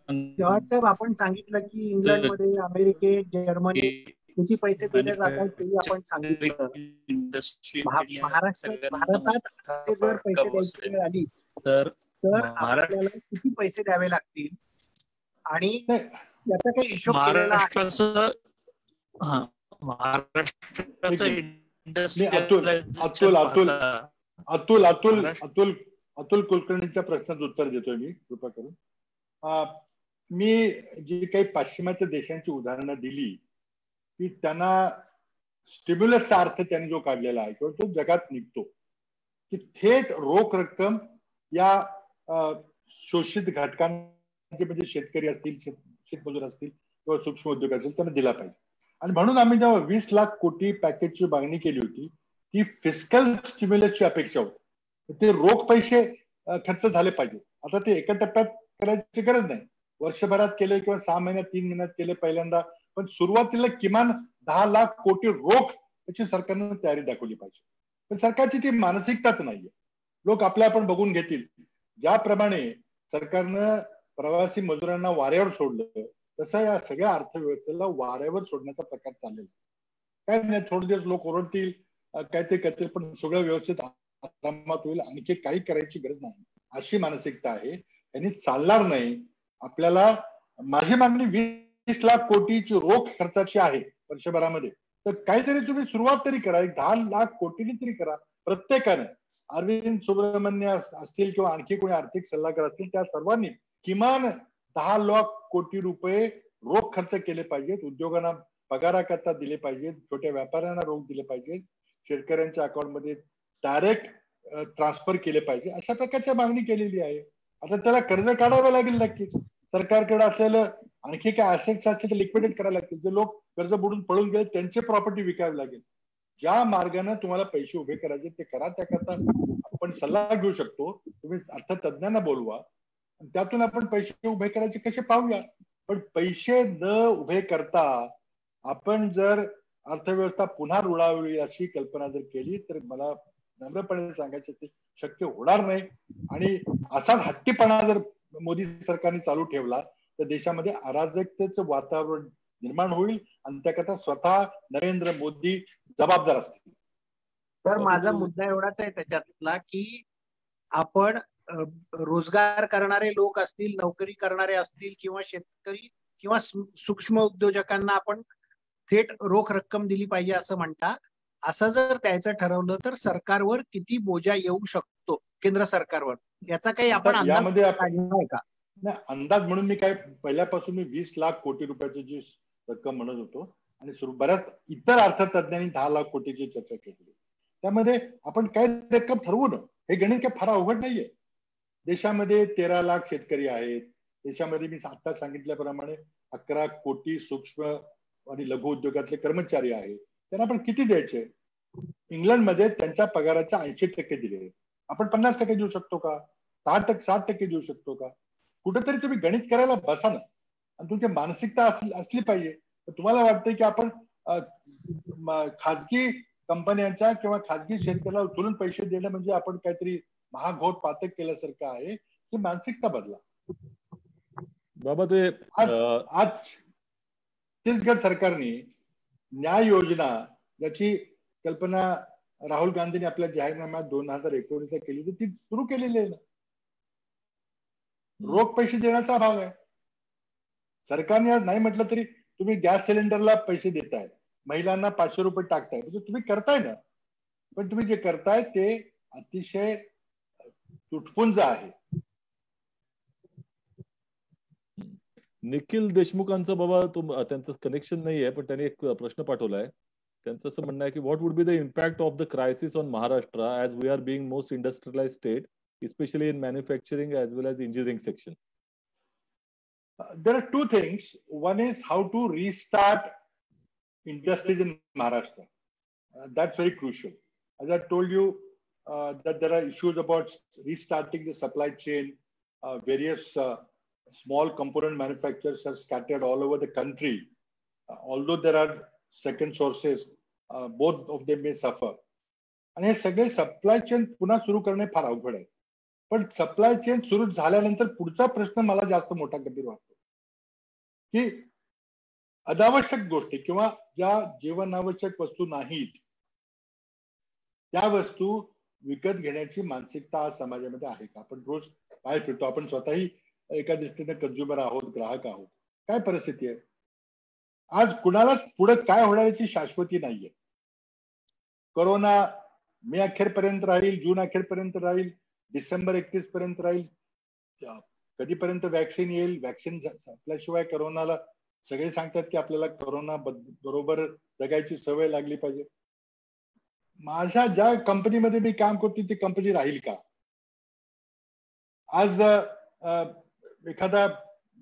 साहेब, आपण सांगितलं की इंग्लंडमध्ये, अमेरिकेत, जर्मनी किती पैसे दिले जातात ते आपण सांगितलं. भारतात असे जर पैसे द्यायची वेळ आली तर आपल्याला किती पैसे द्यावे लागतील आणि याचा काही हिशोब केलेला आहे? अतुल कुलकर्णीच्या प्रश्नाचं उत्तर देतोय मी, कृपा करून. मी जी काही पाश्चिमात्य देशांची उदाहरणं दिली की त्यांना स्टिम्युलसचा अर्थ त्यांनी जो काढलेला आहे किंवा तो जगात निघतो की थेट रोख रक्कम या शोषित घटकांचे, म्हणजे शेतकरी असतील, शेतमजूर असतील किंवा सूक्ष्म उद्योग असतील, त्यांना दिला पाहिजे. आणि म्हणून आम्ही जेव्हा 20 लाख कोटी पॅकेजची मागणी केली होती ती फिस्कल स्टिम्युलसची अपेक्षा होती. ते रोख पैसे खर्च झाले पाहिजे. आता ते एका टप्प्यात करायची गरज नाही, वर्षभरात केले किंवा 6 महिन्यात 3 महिन्यात केले पहिल्यांदा, पण सुरुवातीला किमान 10 लाख कोटी रोख याची सरकारनं तयारी दाखवली पाहिजे. पण सरकारची ती मानसिकताच नाहीये. लोक आपल्या आपण बघून घेतील. ज्याप्रमाणे सरकारनं प्रवासी मजुरांना वाऱ्यावर सोडलं तसं या सगळ्या अर्थव्यवस्थेला वाऱ्यावर सोडण्याचा प्रकार चाललेला आहे. काय नाही, थोडे दिवस लोक ओरडतील, काहीतरी करतील, पण सगळं व्यवस्थित आरामात होईल, आणखी काही करायची गरज नाही, अशी मानसिकता आहे. त्यांनी चालणार नाही. आपल्याला माझी मागणी 20 लाख कोटीची रोख खर्चाची आहे वर्षभरामध्ये, तर काहीतरी तुम्ही सुरुवात तरी करा. 10 लाख कोटीनी तरी करा प्रत्येकानं. अरविंद सुब्रमण्य असतील किंवा आणखी कोणी आर्थिक सल्लागार असतील, त्या सर्वांनी किमान 10 लाख कोटी रुपये रोख खर्च केले पाहिजेत. उद्योगांना पगाराकरता दिले पाहिजेत, छोट्या व्यापाऱ्यांना रोख दिले पाहिजेत, शेतकऱ्यांच्या अकाउंटमध्ये डायरेक्ट ट्रान्सफर केले पाहिजे, अशा प्रकारची मागणी केलेली आहे. आता त्याला कर्ज काढावं लागेल नक्कीच. सरकारकडे असलेलं आणखी काय असेट्स असतील तर लिक्विडेट करायला लागतील. जे लोक कर्ज बुडून पळून गेले त्यांचे प्रॉपर्टी विकावी लागेल. ज्या मार्गाने तुम्हाला पैसे उभे करायचे ते करा. त्याकरता आपण सल्ला घेऊ शकतो. तुम्ही अर्थतज्ञांना बोलवा, त्यातून आपण पैसे उभे करायचे कसे पाहूया. पण पैसे न उभे करता आपण जर अर्थव्यवस्था पुन्हा रुळावली अशी कल्पना जर केली तर मला नम्रपणे सांगायचं ते शक्य होणार नाही. आणि असाच हट्टीपणा जर मोदी सरकारने चालू ठेवला तर देशामध्ये अराजकतेचं वातावरण निर्माण होईल आणि त्याकरता स्वतः नरेंद्र मोदी जबाबदार असतील. तर माझा मुद्दा एवढाच आहे त्याच्यातला की आपण रोजगार करणारे लोक असतील, नोकरी करणारे असतील किंवा शेतकरी किंवा सूक्ष्म उद्योजकांना आपण थेट रोख रक्कम दिली पाहिजे असं म्हणता. असं जर द्यायचं ठरवलं तर सरकारवर किती बोजा येऊ शकतो केंद्र सरकारवर, याचा काही आपण यामध्ये आहे का? नाही, अंदाज म्हणून मी काय पहिल्यापासून मी 20 लाख कोटी रुपयाची जी रक्कम म्हणत होतो आणि बऱ्याच इतर अर्थतज्ञांनी 10 लाख कोटीची चर्चा केली. त्यामध्ये आपण काय रक्कम ठरवू ना, हे गणित काय फार अवघड नाहीये. देशामध्ये 13 लाख शेतकरी आहेत. देशामध्ये मी आता सांगितल्याप्रमाणे 11 कोटी सूक्ष्म आणि लघु उद्योगातले कर्मचारी आहेत. त्यांना आपण किती द्यायचे? इंग्लंडमध्ये त्यांच्या पगाराच्या 80% दिले. आपण 50% देऊ शकतो का? 60% देऊ शकतो का? कुठेतरी तुम्ही गणित करायला बसा ना. आणि तुमची मानसिकता असली पाहिजे. तुम्हाला वाटतं की आपण खाजगी कंपन्यांच्या किंवा खाजगी शेतकऱ्याला उचलून पैसे देणं म्हणजे आपण काहीतरी महाघोर पातक केल्यासारखं आहे. ही मानसिकता बदला बाबा. ते आज छत्तीसगड सरकारने न्याय योजना, ज्याची कल्पना राहुल गांधींनी आपल्या जाहीरनाम्यात 2019 केली होती ती सुरू केलेली आहे ना. रोख पैसे देण्याचा अभाव आहे. सरकारने आज नाही म्हटलं तरी तुम्ही गॅस सिलेंडरला पैसे देताय, महिलांना 500 रुपये टाकताय, म्हणजे तुम्ही करताय ना. पण तुम्ही जे करताय ते अतिशय तुटपुंज आहे. निखिल देशमुखांचं बाबा त्यांचं कनेक्शन नाही आहे, पण त्यांनी एक प्रश्न पाठवलाय. त्यांचं असं म्हणणं आहे की what would be the impact of the crisis on Maharashtra as we are being most industrialise state, especially in manufacturing as well as engineering section? There are two things. One is how to restart industries in Maharashtra. That's very crucial. As I told you, that there are issues about restarting the supply chain. Various small component manufacturers are scattered all over the country. Although there are second sources, both of them may suffer. आणि हे सगळे supply chain पुन्हा सुरू करणे फार अवघड आहे. पण सप्लाय चेन सुरू झाल्यानंतर पुढचा प्रश्न मला जास्त मोठा गंभीर वाटतो की अनावश्यक गोष्टी किंवा ज्या जीवनावश्यक वस्तू नाहीत त्या वस्तू विकत घेण्याची मानसिकता आज समाजामध्ये आहे का? आपण रोज बाहेर फिरतो, आपण स्वतःही एका दृष्टीने कंझ्युमर आहोत, ग्राहक आहोत. काय परिस्थिती आहे आज? कुणालाच पुढे काय होणार याची शाश्वती नाहीये. कोरोना मे अखेरपर्यंत राहील, जून अखेरपर्यंत राहील, डिसेंबर 31 पर्यंत राहील, कधीपर्यंत वॅक्सिन येईल, वॅक्सिन संपल्याशिवाय कोरोनाला सगळे सांगतात की आपल्याला कोरोना बरोबर जगायची सवय लागली पाहिजे. माझ्या ज्या कंपनीमध्ये मी काम करतो ती कंपनी राहील का? आज एखादा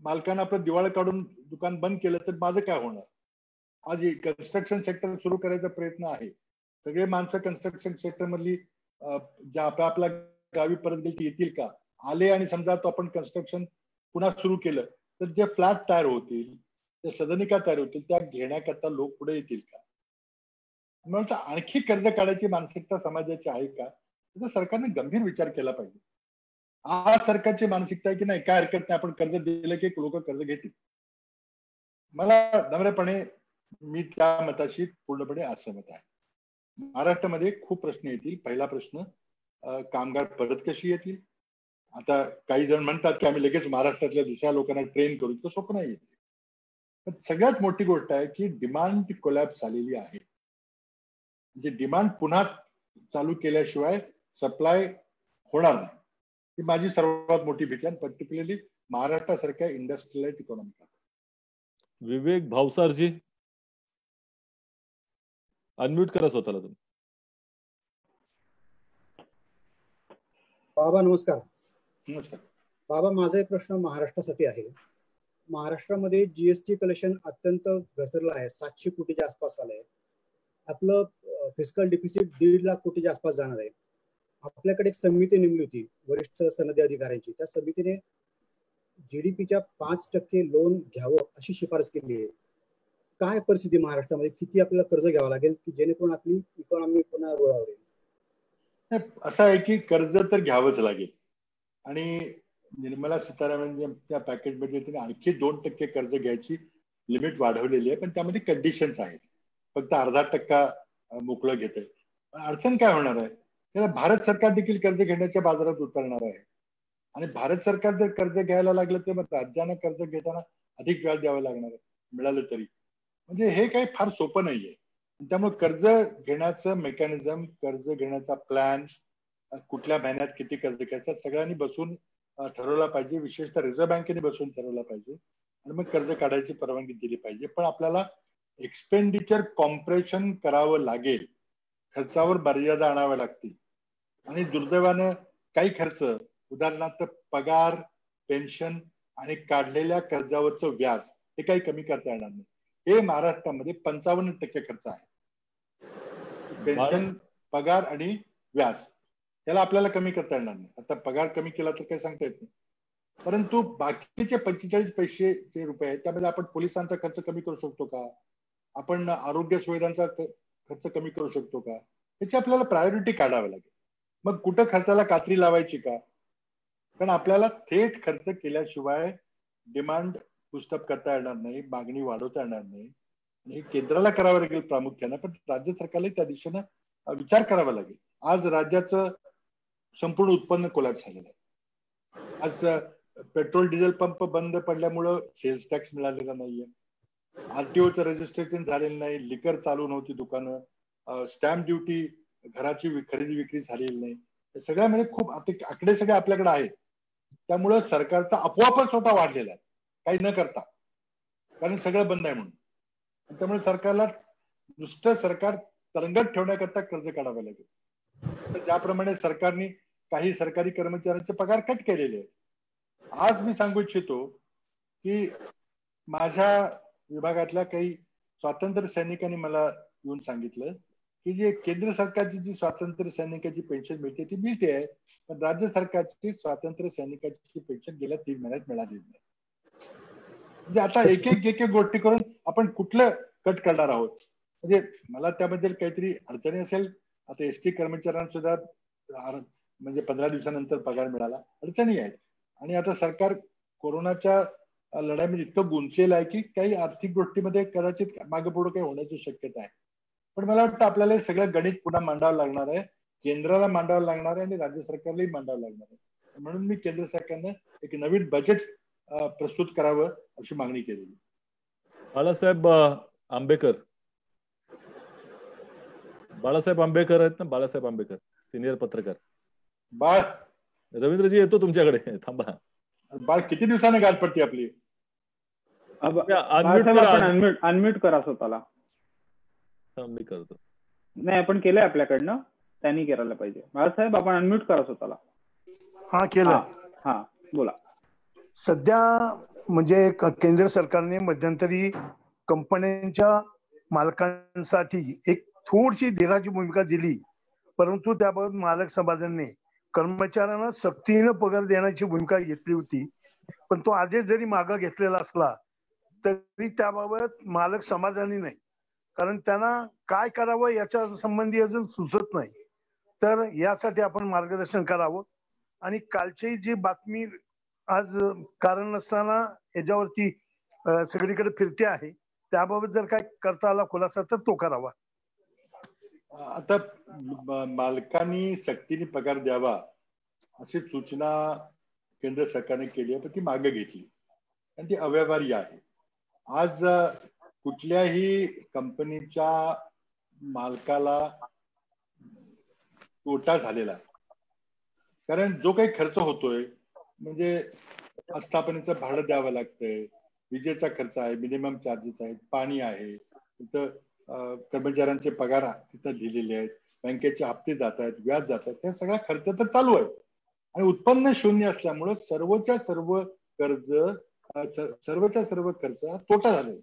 मालकानं आपलं दिवाळ काढून दुकान बंद केलं तर माझं काय होणार? आज कन्स्ट्रक्शन सेक्टर सुरू करायचा प्रयत्न आहे. सगळे माणसं कन्स्ट्रक्शन सेक्टर मधली ज्या आपल्या गावी परत गेली येतील का? आले आणि समजा तो आपण कन्स्ट्रक्शन पुन्हा सुरू केलं तर जे फ्लॅट तयार होतील, जे सदनिका तयार होतील त्या घेण्याकरता लोक पुढे येतील का? म्हणून आणखी कर्ज काढायची मानसिकता समाजाची आहे का? त्याचा सरकारने गंभीर विचार केला पाहिजे. आज सरकारची मानसिकता आहे की नाही काय हरकत नाही, आपण कर्ज दिलं की लोक कर्ज घेतील. मला नम्रपणे मी त्या मताशी पूर्णपणे असहमत आहे. महाराष्ट्रामध्ये खूप प्रश्न येतील. पहिला प्रश्न, कामगार परत कशी येतील? आता काही जण म्हणतात की आम्ही लगेच महाराष्ट्रातल्या दुसऱ्या लोकांना ट्रेन करू, तर सोपं नाही येते. पण सगळ्यात मोठी गोष्ट आहे की डिमांड कोलॅप्स झालेली आहे. म्हणजे डिमांड पुन्हा चालू केल्याशिवाय सप्लाय होणार नाही, ही माझी सर्वात मोठी भीती आहे, पर्टिक्युलरली महाराष्ट्रासारख्या इंडस्ट्रियलाइज्ड इकॉनॉमी. विवेक भावसारजी, अनम्यूट करा स्वतःला तुम्ही. बाबा नमस्कार. नमस्कार बाबा, माझा एक प्रश्न महाराष्ट्रासाठी आहे. महाराष्ट्रामध्ये जीएसटी कलेक्शन अत्यंत घसरलं आहे, 700 कोटीच्या आसपास आलंय. आपलं फिस्कल डिफिसिट 1.5 लाख कोटीच्या आसपास जाणार आहे. आपल्याकडे एक समिती नेमली होती वरिष्ठ सनदी अधिकाऱ्यांची. त्या समितीने जीडीपीच्या 5% लोन घ्यावं अशी शिफारस केली आहे. काय परिस्थिती महाराष्ट्रामध्ये, किती आपल्याला कर्ज घ्यावं लागेल की जेणेकरून आपली इकॉनॉमी पुन्हा रुळावर येईल? असं आहे की कर्ज तर घ्यावंच लागेल आणि निर्मला सीतारामन त्या पॅकेजमध्ये तिने आणखी 2% कर्ज घ्यायची लिमिट वाढवलेली आहे, पण त्यामध्ये कंडिशन्स आहेत. फक्त 0.5% मोकळं घेत आहे. अडचण काय होणार आहे? त्याला भारत सरकार देखील कर्ज घेण्याच्या बाजारात उतरणार आहे आणि भारत सरकार जर कर्ज घ्यायला लागलं तर मग राज्यांना कर्ज घेताना अधिक व्याज द्यावं लागणार आहे, मिळालं तरी. म्हणजे हे काही फार सोपं नाहीये. त्यामुळे कर्ज घेण्याचं मेकॅनिझम, कर्ज घेण्याचा प्लॅन, कुठल्या महिन्यात किती कर्ज घ्यायचं सगळ्यांनी बसून ठरवला पाहिजे. विशेषतः रिझर्व्ह बँकेने बसून ठरवलं पाहिजे आणि मग कर्ज काढायची परवानगी दिली पाहिजे. पण आपल्याला एक्सपेंडिचर कॉम्प्रेशन करावं लागेल, खर्चावर मर्यादा आणाव्या लागतील आणि दुर्दैवानं काही खर्च, उदाहरणार्थ पगार, पेन्शन आणि काढलेल्या कर्जावरचं व्याज हे काही कमी करता येणार नाही. हे महाराष्ट्रामध्ये 55% खर्च आहे. पेन्शन, पगार आणि व्याज याला आपल्याला कमी करता येणार नाही. आता पगार कमी केला तर काही सांगता येत नाही, परंतु बाकीचे 45 पैसे जे रुपये आहेत त्यामध्ये आपण पोलिसांचा खर्च कमी करू शकतो का? आपण आरोग्य सुविधांचा खर्च कमी करू शकतो का? याची आपल्याला प्रायोरिटी काढावी लागेल. मग कुठं खर्चाला कात्री लावायची का? कारण आपल्याला थेट खर्च केल्याशिवाय डिमांड पुस्टअप करता येणार नाही, मागणी वाढवता येणार नाही. हे केंद्राला करावं लागेल प्रामुख्यानं, पण राज्य सरकारला त्या दिशेनं विचार करावा लागेल. आज राज्याचं संपूर्ण उत्पन्न कोलॅप्स झालेलं आहे. आज पेट्रोल डिझेल पंप बंद पडल्यामुळं सेल्स टॅक्स मिळालेला नाहीये, आरटीओचं रजिस्ट्रेशन झालेलं नाही, लिकर चालू नव्हती दुकानं, स्टॅम्प ड्युटी, घराची खरेदी विक्री झालेली नाही. सगळ्यामध्ये खूप आकडे सगळे आपल्याकडे आहेत. त्यामुळं सरकारचा आपोआपच तोटा वाढलेला आहे काही न करता, कारण सगळं बंद आहे म्हणून. त्यामुळे सरकारला नुसतं सरकार तरंगत ठेवण्याकरता कर्ज काढावं लागेल. तर ज्याप्रमाणे सरकारने काही सरकारी कर्मचाऱ्यांचे पगार कट केलेले आहेत. आज मी सांगू इच्छितो की माझ्या विभागातल्या काही स्वातंत्र्य सैनिकांनी मला येऊन सांगितलं की जे केंद्र सरकारची जी स्वातंत्र्य सैनिकाची पेन्शन मिळते ती मिळते आहे, पण राज्य सरकारची स्वातंत्र्य सैनिकाची पेन्शन गेल्या 3 महिन्यात मिळालेली नाही. म्हणजे आता एक एक गोष्टी करून आपण कुठलं कट करणार आहोत. म्हणजे मला त्याबद्दल काहीतरी अडचणी असेल. आता एसटी कर्मचाऱ्यांना सुद्धा म्हणजे 15 दिवसानंतर पगार मिळाला, अडचणी आहेत. आणि आता सरकार कोरोनाच्या लढाईमध्ये इतकं गुंतलेलं आहे की काही आर्थिक गोष्टीमध्ये कदाचित मागे पुढे काही होण्याची शक्यता आहे. पण मला वाटतं आपल्याला सगळं गणित पुन्हा मांडावं लागणार आहे, केंद्राला मांडावं लागणार आहे आणि राज्य सरकारलाही मांडावं लागणार आहे. म्हणून मी केंद्र सरकारनं एक नवीन बजेट प्रस्तुत करावं अशी मागणी केलेली. बाळासाहेब आंबेकर आहेत ना, बाळासाहेब आंबेकर सिनियर पत्रकार. बाळ रवींद्रजी येतो तुमच्याकडे, थांबा. बाळ किती दिवसाने गाठ पडते आपली? अनम्यूट करा स्वतःला. मी करतो. नाही, आपण केलंय आपल्याकडनं, त्यांनी करायला पाहिजे. बाळासाहेब आपण अनम्यूट करा स्वतःला. हा केलं. हा बोला. सध्या म्हणजे केंद्र सरकारने मध्यंतरी कंपन्यांच्या मालकांसाठी एक थोडीशी धीराची भूमिका दिली, परंतु त्याबाबत मालक समाजाने कर्मचाऱ्यांना सक्तीने पगार देण्याची भूमिका घेतली होती. पण तो आदेश जरी मागे घेतलेला असला तरी त्याबाबत मालक समाधानी नाही, कारण त्यांना काय करावं याच्या संबंधी अजून सुचत नाही. तर यासाठी आपण मार्गदर्शन करावं. आणि कालची जी बातमी आज कारण नसताना याच्यावरती सगळीकडे फिरते आहे, त्याबाबत जर काय करता आला खुलासा तर तो करावा. आता मालकांनी सक्तीने पगार द्यावा अशी सूचना केंद्र सरकारने केली आहे, पण ती मागे घेतली आणि ती अव्यवहार्य आहे. आज कुठल्याही कंपनीच्या मालकाला तोटा झालेला आहे, कारण जो काही खर्च होतोय म्हणजे आस्थापनेचं भाडं द्यावं लागतंय, विजेचा खर्च आहे, मिनिमम चार्जेस आहेत, पाणी आहे, तिथं कर्मचाऱ्यांचे पगार तिथं लिहिलेले आहेत, बँकेचे हप्ते जात आहेत, व्याज जात आहेत, हे सगळा खर्च तर चालू आहे. आणि उत्पन्न शून्य असल्यामुळे सर्वच्या सर्व खर्च तोटा झाले.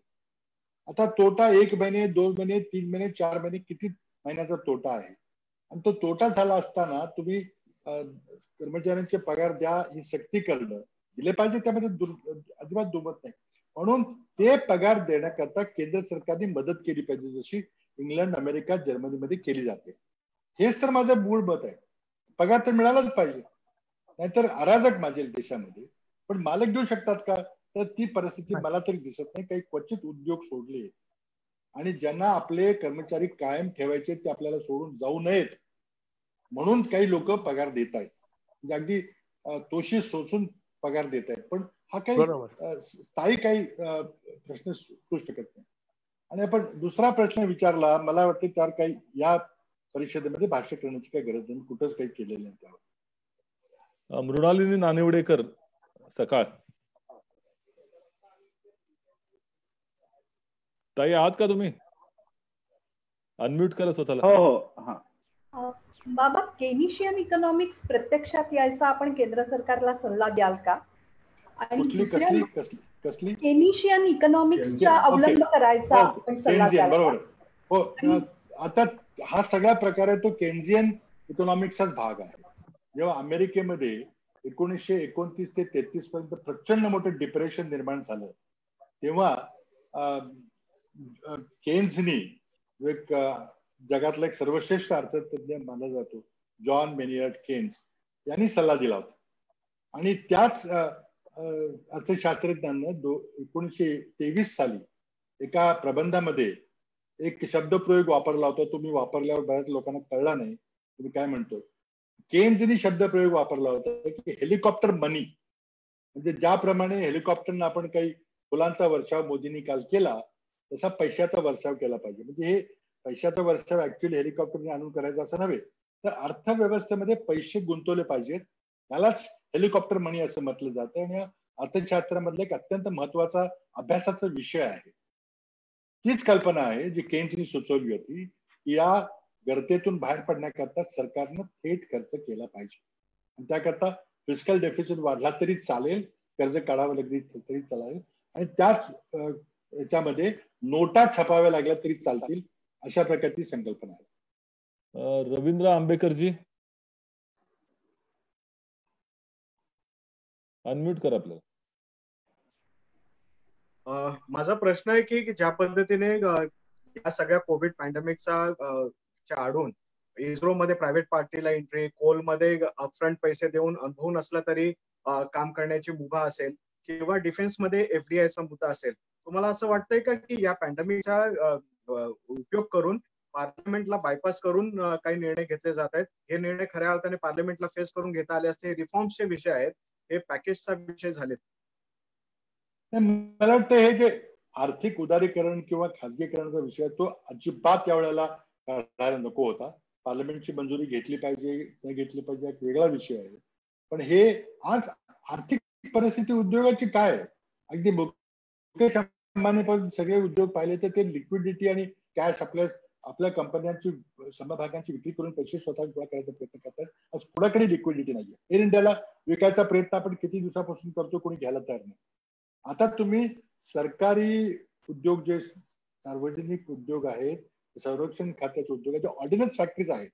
आता तोटा 1 महिने 2 महिने 3 महिने 4 महिने किती महिन्याचा तोटा आहे. आणि तो तोटा झाला असताना तुम्ही कर्मचाऱ्यांचे पगार द्या ही सक्ती करणं दिले पाहिजे, त्यामध्ये अजिबात दुमत नाही. म्हणून ते पगार देण्याकरता केंद्र सरकारने मदत केली पाहिजे, जशी इंग्लंड, अमेरिका, जर्मनीमध्ये केली जाते. हेच तर माझं मूळ मत आहे. पगार तर मिळालाच पाहिजे, नाहीतर अराजक माजेल देशामध्ये. पण मालक देऊ शकतात का? तर ती परिस्थिती मला तरी दिसत नाही. काही क्वचित उद्योग सोडले आणि ज्यांना आपले कर्मचारी कायम ठेवायचे ते आपल्याला सोडून जाऊ नयेत म्हणून काही लोक पगार देत आहेत, म्हणजे अगदी तोशी सोसून पगार देत आहेत. पण हा काही स्थायी काही प्रश्न स्पष्ट करत नाही. आणि आपण दुसरा प्रश्न विचारला, मला वाटतं त्यावर काही या परिषदेमध्ये भाष्य करण्याची काही गरज नाही, कुठंच काही केलेलं नाही त्यावर. मृणालिनी नानिवडेकर सकाळ. ताई आहात का तुम्ही? अनम्यूट करा स्वतःला. हो हो. हा बाबा, केनिशियन इकॉनॉमिक्स प्रत्यक्षात यायचा आपण केंद्र सरकारला सल्ला द्याल का? आणि कसली केनिशियन इकॉनॉमिक्सचा अवलंब करायचा आपण सल्ला द्याल? बरोबर हो. आता हा सगळा प्रकार आहे तो केन्झियन इकॉनॉमिक्सचाच भाग आहे. जेव्हा अमेरिकेमध्ये 1929 ते 33 पर्यंत प्रचंड मोठं डिप्रेशन निर्माण झालं, तेव्हा केन्झनी एक जगातला एक सर्वश्रेष्ठ अर्थतज्ञ मानला जातो जॉन मेनियर्ड केन्स यांनी सल्ला दिला होता. आणि त्याच अर्थशास्त्रज्ञांना 1923 साली एका प्रबंधामध्ये एक शब्दप्रयोग वापरला होता, तुम्ही वापरल्यावर बऱ्याच लोकांना कळला नाही तुम्ही काय म्हणतो. केन्सनी शब्दप्रयोग वापरला होता की हेलिकॉप्टर मनी, म्हणजे ज्याप्रमाणे हेलिकॉप्टरनं आपण काही फुलांचा वर्षाव मोदींनी काल केला तसा पैशाचा वर्षाव केला पाहिजे. म्हणजे हे पैशाचा वर्षाव ऍक्च्युअली हेलिकॉप्टरने आणून करायचा असं नव्हे, तर अर्थव्यवस्थेमध्ये पैसे गुंतवले पाहिजेत, त्यालाच हेलिकॉप्टर मनी असं म्हटलं जातं. आणि अर्थशास्त्रामधला एक अत्यंत महत्वाचा अभ्यासाचा विषय आहे. तीच कल्पना आहे जी केन्सनी सुचवली होती की या गर्तेतून बाहेर पडण्याकरता सरकारनं थेट खर्च केला पाहिजे, आणि त्याकरता फिस्कल डेफिसिट वाढला तरी चालेल, कर्ज काढावं लागली तरी चालेल, आणि त्याच याच्यामध्ये नोटा छापाव्या लागल्या तरी चालतील, अशा प्रकारची संकल्पना आहे. रवींद्र आंबेकरजी, अनम्यूट करा आपल्याला. माझा प्रश्न आहे की ज्या पद्धतीने या सगळ्या कोविड पॅन्डेमिकचा आडून इस्रो मध्ये प्रायव्हेट पार्टीला एंट्री, कोलमध्ये अपफ्रंट पैसे देऊन अनुभव नसला तरी काम करण्याची मुभा असेल, किंवा डिफेन्स मध्ये एफडीआयचा मुद्दा असेल, तुम्हाला असं वाटतंय का की या पॅन्डेमिकचा उपयोग करून पार्लमेंटला बायपास करून काही निर्णय घेतले जात आहेत? हे निर्णय खऱ्या अर्थाने पार्लमेंटला फेस करून घेता आले असते. रिफॉर्म्सचे विषय आहेत, हे पॅकेजचा विषय झालेत. मला वाटतं हे जे आर्थिक उदारीकरण किंवा खाजगीकरणाचा विषय तो अजिबात यावेळेला काढायला नको होता. पार्लमेंटची मंजुरी घेतली पाहिजे नाही घेतली पाहिजे एक वेगळा विषय आहे. पण हे आज आर्थिक परिस्थिती उद्योगाची काय आहे, अगदी मुकेश अंबानीपासून सगळे उद्योग पाहिले तर ते लिक्विडिटी आणि कॅश आपल्या कंपन्यांची समभागांची विक्री करून पैसे स्वतः गोळा करायचा प्रयत्न करतात. आज कुणाकडे लिक्विडिटी नाहीये. एअर इंडियाला विकायचा प्रयत्न आपण किती दिवसापासून करतो, कोणी घ्यायला तयार नाही. आता तुम्ही सरकारी उद्योग जे सार्वजनिक उद्योग आहेत, संरक्षण खात्याचे उद्योग आहेत, ऑर्डिनन्स फॅक्टरीज आहेत,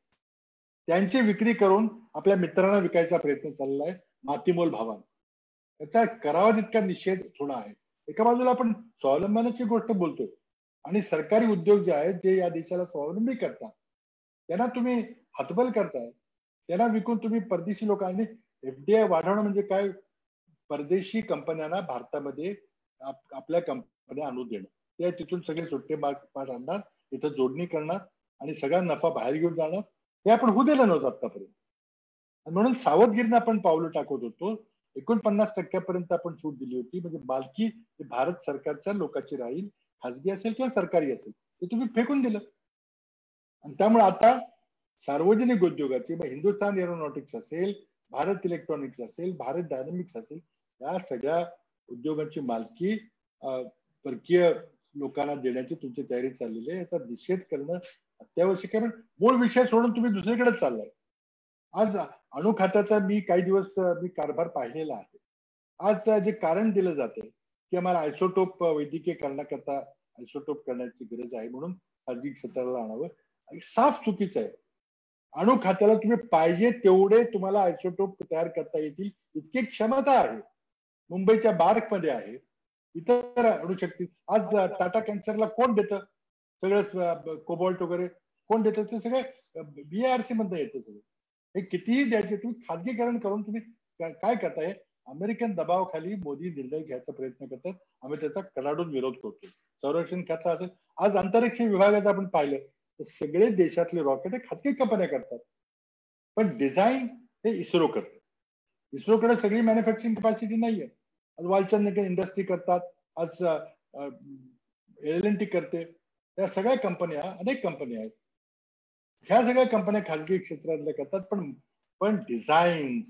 त्यांची विक्री करून आपल्या मित्रांना विकायचा प्रयत्न चालला आहे मातीमोल भावानं. त्याचा करावा तितका निषेध थोडा आहे. एका बाजूला आपण स्वावलंबनाची गोष्ट बोलतोय, आणि सरकारी उद्योग जे आहेत जे या देशाला स्वावलंबी करतात त्यांना तुम्ही हतबल करताय, त्यांना विकून तुम्ही परदेशी लोकांनी एफडीआय वाढवणं म्हणजे काय, परदेशी कंपन्यांना भारतामध्ये आपल्या कंपन्या आणून देणं, ते तिथून सगळे सुट्टे पाठ आणणार, इथं जोडणी करणार आणि सगळा नफा बाहेर घेऊन जाणार. हे आपण होऊ दिलं नव्हतं आतापर्यंत. म्हणून सावधगिरीनं आपण पावलं टाकत होतो. 49% आपण सूट दिली होती, म्हणजे मालकी भारत सरकारच्या लोकांची राहील, खाजगी असेल किंवा सरकारी असेल, ते तुम्ही फेकून दिलं. आणि त्यामुळे आता सार्वजनिक उद्योगाची हिंदुस्थान एरोनॉटिक्स असेल, भारत इलेक्ट्रॉनिक्स असेल, भारत डायनामिक्स असेल, या सगळ्या उद्योगांची मालकी परकीय लोकांना देण्याची तुमची तयारी चाललेली आहे. याचा निषेध करणं अत्यावश्यक आहे. पण मूळ विषय सोडून तुम्ही दुसरीकडे चाललाय. आज अणु खात्याचा मी काही दिवस कारभार पाहिलेला आहे. आज जे कारण दिलं जाते की आम्हाला आयसोटोप वैद्यकीय करण्याकरता आयसोटोप करण्याची गरज आहे म्हणून खाजगी क्षेत्राला आणावं, साफ चुकीचं आहे. अणु खात्याला तुम्ही पाहिजे तेवढे तुम्हाला आयसोटोप तयार करता येतील इतकी क्षमता आहे. मुंबईच्या बार्क मध्ये आहे, इतर अणुशक्ती. आज टाटा कॅन्सरला कोण देतं सगळं कोबॉल्ट वगैरे, कोण देतं? ते सगळे बीआरसी मध्ये येतं सगळं. हे कितीही द्यायचे, तुम्ही खाजगीकरण करून तुम्ही काय करताय? अमेरिकन दबावाखाली मोदी निर्णय घ्यायचा प्रयत्न करतात, आम्ही त्याचा कडाडून विरोध करतो. संरक्षण खातं असेल, आज अंतरिक्ष विभागाचं आपण पाहिलं तर सगळे देशातले रॉकेट हे खाजगी कंपन्या करतात, पण डिझाईन हे इस्रो करते. इस्रोकडे सगळी मॅन्युफॅक्चरिंग कॅपॅसिटी नाहीये. आज वालचंद इंडस्ट्री करतात, आज LNT करते. त्या सगळ्या कंपन्या, अनेक कंपन्या आहेत, ह्या सगळ्या कंपन्या खाजगी क्षेत्रातल्या करतात, पण डिझाईन,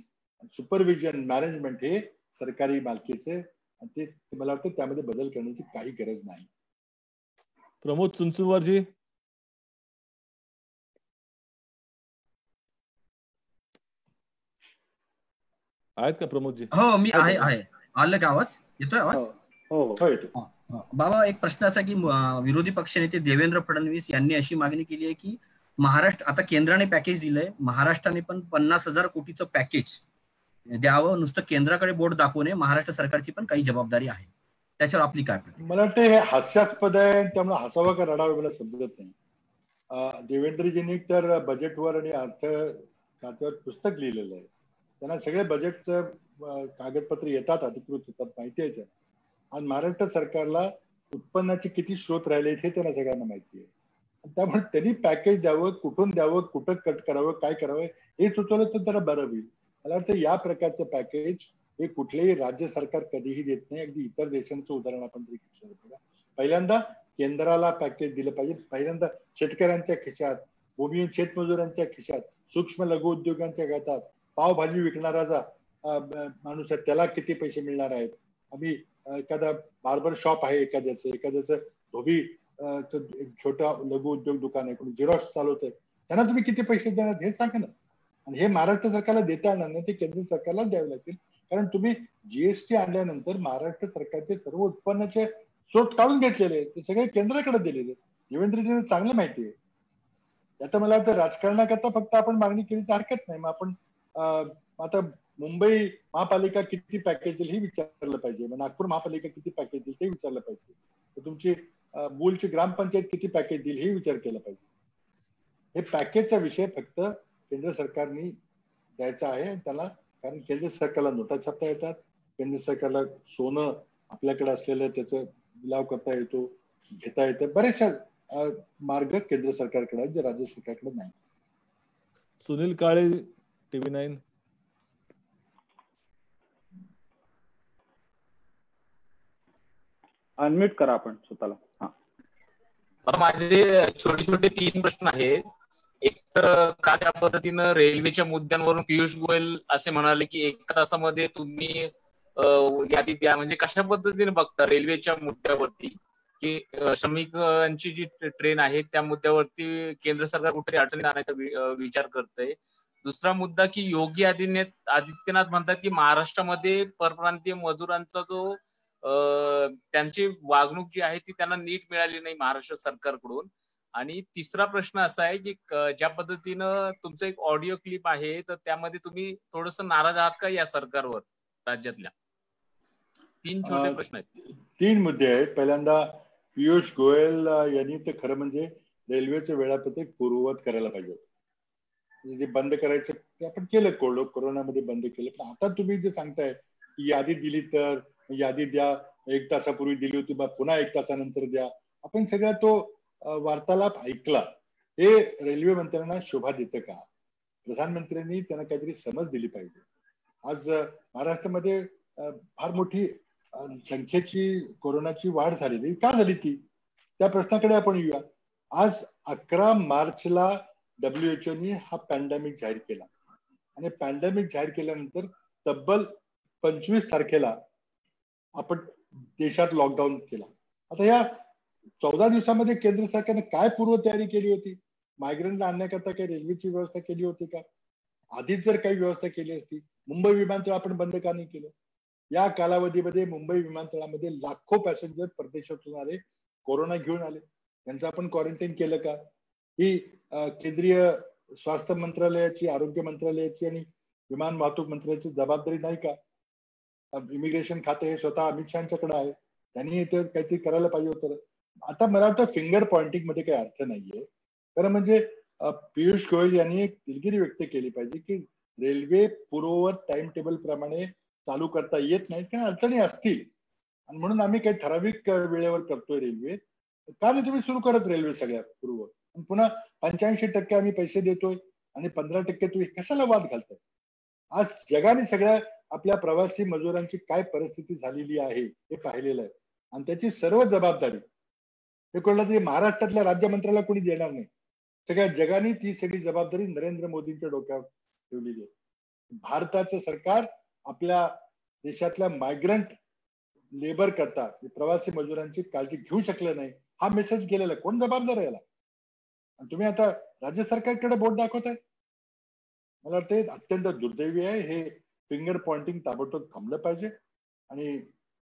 सुपरविजन, मॅनेजमेंट हे सरकारी मालकीचे, आणि ते मला वाटतं त्यामध्ये बदल करण्याची काही गरज नाही. प्रमोद चुनचुनवारजी, आहेत का प्रमोदजी? हो, मी आहे. आलं का आवाज? येतोय आवाज? हो येतो. बाबा, एक प्रश्न असा की विरोधी पक्षनेते देवेंद्र फडणवीस यांनी अशी मागणी केली आहे की महाराष्ट्र, आता केंद्राने पॅकेज दिलंय, महाराष्ट्राने पण 50,000 कोटीचं पॅकेज द्यावं, नुसतं केंद्राकडे बोट दाखवू नये, महाराष्ट्र सरकारची पण काही जबाबदारी आहे. त्याच्यावर आपली काय? मला वाटतं हे हास्यास्पद आहे, त्यामुळे हसावं का रडावं मला समजत नाही. देवेंद्रजींनी तर बजेटवर आणि अर्थ खात्यावर पुस्तक लिहिलेलं आहे. त्यांना सगळे बजेटचं कागदपत्र येतात, अधिकृत येतात, माहिती आहे. आणि महाराष्ट्र सरकारला उत्पन्नाचे किती स्रोत राहिले हे त्यांना सगळ्यांना माहिती आहे. त्यामुळे त्यांनी पॅकेज द्यावं, कुठून द्यावं, कुठं कट करावं, काय करावं हे सुचवलं तर जरा बरं होईल. मला वाटतं या प्रकारचं पॅकेज हे कुठलेही राज्य सरकार कधीही देत नाही. अगदी इतर देशांचं उदाहरण आपण जरी घेतलं बघा, पहिल्यांदा केंद्राला पॅकेज दिलं पाहिजे. पहिल्यांदा शेतकऱ्यांच्या खिशात, भूमिहीन शेतमजुरांच्या खिशात, सूक्ष्म लघु उद्योगांच्या खात्यात, पावभाजी विकणारा माणूस आहे त्याला किती पैसे मिळणार आहेत. आम्ही एखादा बार्बर शॉप आहे, एखाद्याचं धोबी छोटा लघु उद्योग दुकान आहे, कोणी झेरॉक्स चालवतंय, त्यांना तुम्ही किती पैसे देणार हे सांगा ना. आणि हे महाराष्ट्र सरकारला देता येणार नाही, ते केंद्र सरकारला द्यावे लागतील. कारण तुम्ही जीएसटी आणल्यानंतर महाराष्ट्र सरकारचे सर्व उत्पन्नाचे स्रोत काढून घेतलेले ते सगळे केंद्राकडे दिलेले. देवेंद्रजींना चांगलं माहिती आहे. आता मला वाटतं राजकारणाकरता फक्त आपण मागणी केली तर हरकत नाही. मग आपण आता मुंबई महापालिका किती पॅकेज देईल हे विचारलं पाहिजे, मग नागपूर महापालिका किती पॅकेज देईल ते विचारलं पाहिजे, तर तुमची मूलची ग्रामपंचायत किती पॅकेज देईल हे विचार केला पाहिजे. हे पॅकेजचा विषय फक्त केंद्र सरकारने द्यायचा आहे त्याला. कारण केंद्र सरकारला नोटा छापता येतात, केंद्र सरकारला सोनं आपल्याकडे असलेलं त्याचं लिलाव करता येतो, घेता येतं. बरेचशा मार्ग केंद्र सरकारकडे आहेत जे राज्य सरकारकडे नाही. सुनील काळे, TV9. अनम्यूट करा आपण स्वतःला. माझे छोटे छोटे 3 प्रश्न आहेत. एक तर काय त्या पद्धतीनं रेल्वेच्या मुद्द्यांवरून पियुष गोयल असे म्हणाले की 1 तासामध्ये तुम्ही यादी द्या. म्हणजे कशा पद्धतीने बघता रेल्वेच्या मुद्द्यावरती की श्रमिकांची जी ट्रेन आहे त्या मुद्द्यावरती केंद्र सरकार कुठेतरी अडचणी आणण्याचा विचार करतंय. दुसरा मुद्दा की योगी आदित्यनाथ म्हणतात की महाराष्ट्रामध्ये परप्रांतीय मजुरांचा जो त्यांची वागणूक जी आहे ती त्यांना नीट मिळाली नाही महाराष्ट्र सरकारकडून. आणि तिसरा प्रश्न असा आहे की ज्या पद्धतीनं तुमचं एक ऑडिओ क्लिप आहे तर त्यामध्ये तुम्ही थोडस नाराज आहात का या सरकारवर राज्यातल्या? 3 छोटे प्रश्न आहेत. 3 मुद्दे आहेत. पहिल्यांदा पियुष गोयल यांनी तर खरं म्हणजे रेल्वेचं वेळापत्रक पूर्ववत करायला पाहिजे होतं. जे बंद करायचं ते आपण केलं, कोरोनामध्ये बंद केलं. पण आता तुम्ही जे सांगताय की यादी दिली तर यादी द्या, 1 तासापूर्वी दिली होती बा पुन्हा 1 तासानंतर द्या, आपण सगळा तो वार्तालाप ऐकला. हे रेल्वे मंत्र्यांना शोभा देतं का? प्रधानमंत्र्यांनी त्यांना काहीतरी समज दिली पाहिजे. आज महाराष्ट्रामध्ये फार मोठी संख्येची कोरोनाची वाढ झालेली, का झाली ती? त्या प्रश्नाकडे आपण येऊया. आज 11 मार्चला WHO हा पॅन्डेमिक जाहीर केला आणि पॅन्डेमिक जाहीर केल्यानंतर तब्बल 25 तारखेला आपण देशात लॉकडाऊन केला. आता या 14 दिवसामध्ये केंद्र सरकारने काय पूर्वतयारी केली होती? मायग्रेंटला आणण्याकरता काही रेल्वेची व्यवस्था केली होती का? आधीच जर काही व्यवस्था केली असती, मुंबई विमानतळ आपण बंद का नाही केलं? या कालावधीमध्ये मुंबई विमानतळामध्ये लाखो पॅसेंजर परदेशातून आले, कोरोना घेऊन आले, त्यांचं आपण क्वारंटाईन केलं का? ही केंद्रीय स्वास्थ्य मंत्रालयाची, आरोग्य मंत्रालयाची आणि विमान वाहतूक मंत्रालयाची जबाबदारी नाही का? इमिग्रेशन खाते हे स्वतः अमित शहाकडे आहे, त्यांनी इथे काहीतरी करायला पाहिजे होतं. आता मला वाटतं फिंगर पॉइंटिंग मध्ये काही अर्थ नाहीये. खरं म्हणजे पियुष गोयल यांनी एक दिलगिरी व्यक्त केली पाहिजे की रेल्वे पूर्ववत टाइम टेबल प्रमाणे चालू करता येत नाही, कारण अडचणी असतील आणि म्हणून आम्ही काही ठराविक वेळेवर करतोय रेल्वे. का नाही तुम्ही सुरू करत रेल्वे सगळ्या पूर्ववत? पुन्हा 85% आम्ही पैसे देतोय आणि 15% तुम्ही कशाला वाद घालताय? आज जगाने सगळ्या आपल्या प्रवासी मजुरांची काय परिस्थिती झालेली आहे हे पाहिलेलं आहे आणि त्याची सर्व जबाबदारी हे कोणाला तरी महाराष्ट्रातल्या राज्यमंत्र्याला कोणी देणार नाही. सगळ्या जगाने ती सगळी जबाबदारी नरेंद्र मोदींच्या डोक्यावर ठेवलेली आहे. भारताचं सरकार आपल्या देशातल्या मायग्रंट लेबर करता प्रवासी मजुरांची काळजी घेऊ शकलं नाही, हा मेसेज गेलेला. कोण जबाबदार आहे याला? आणि तुम्ही आता राज्य सरकारकडे बोट दाखवताय. मला वाटतं अत्यंत दुर्दैवी आहे. हे फिंगर पॉइंटिंग ताबडतोब थांबलं पाहिजे आणि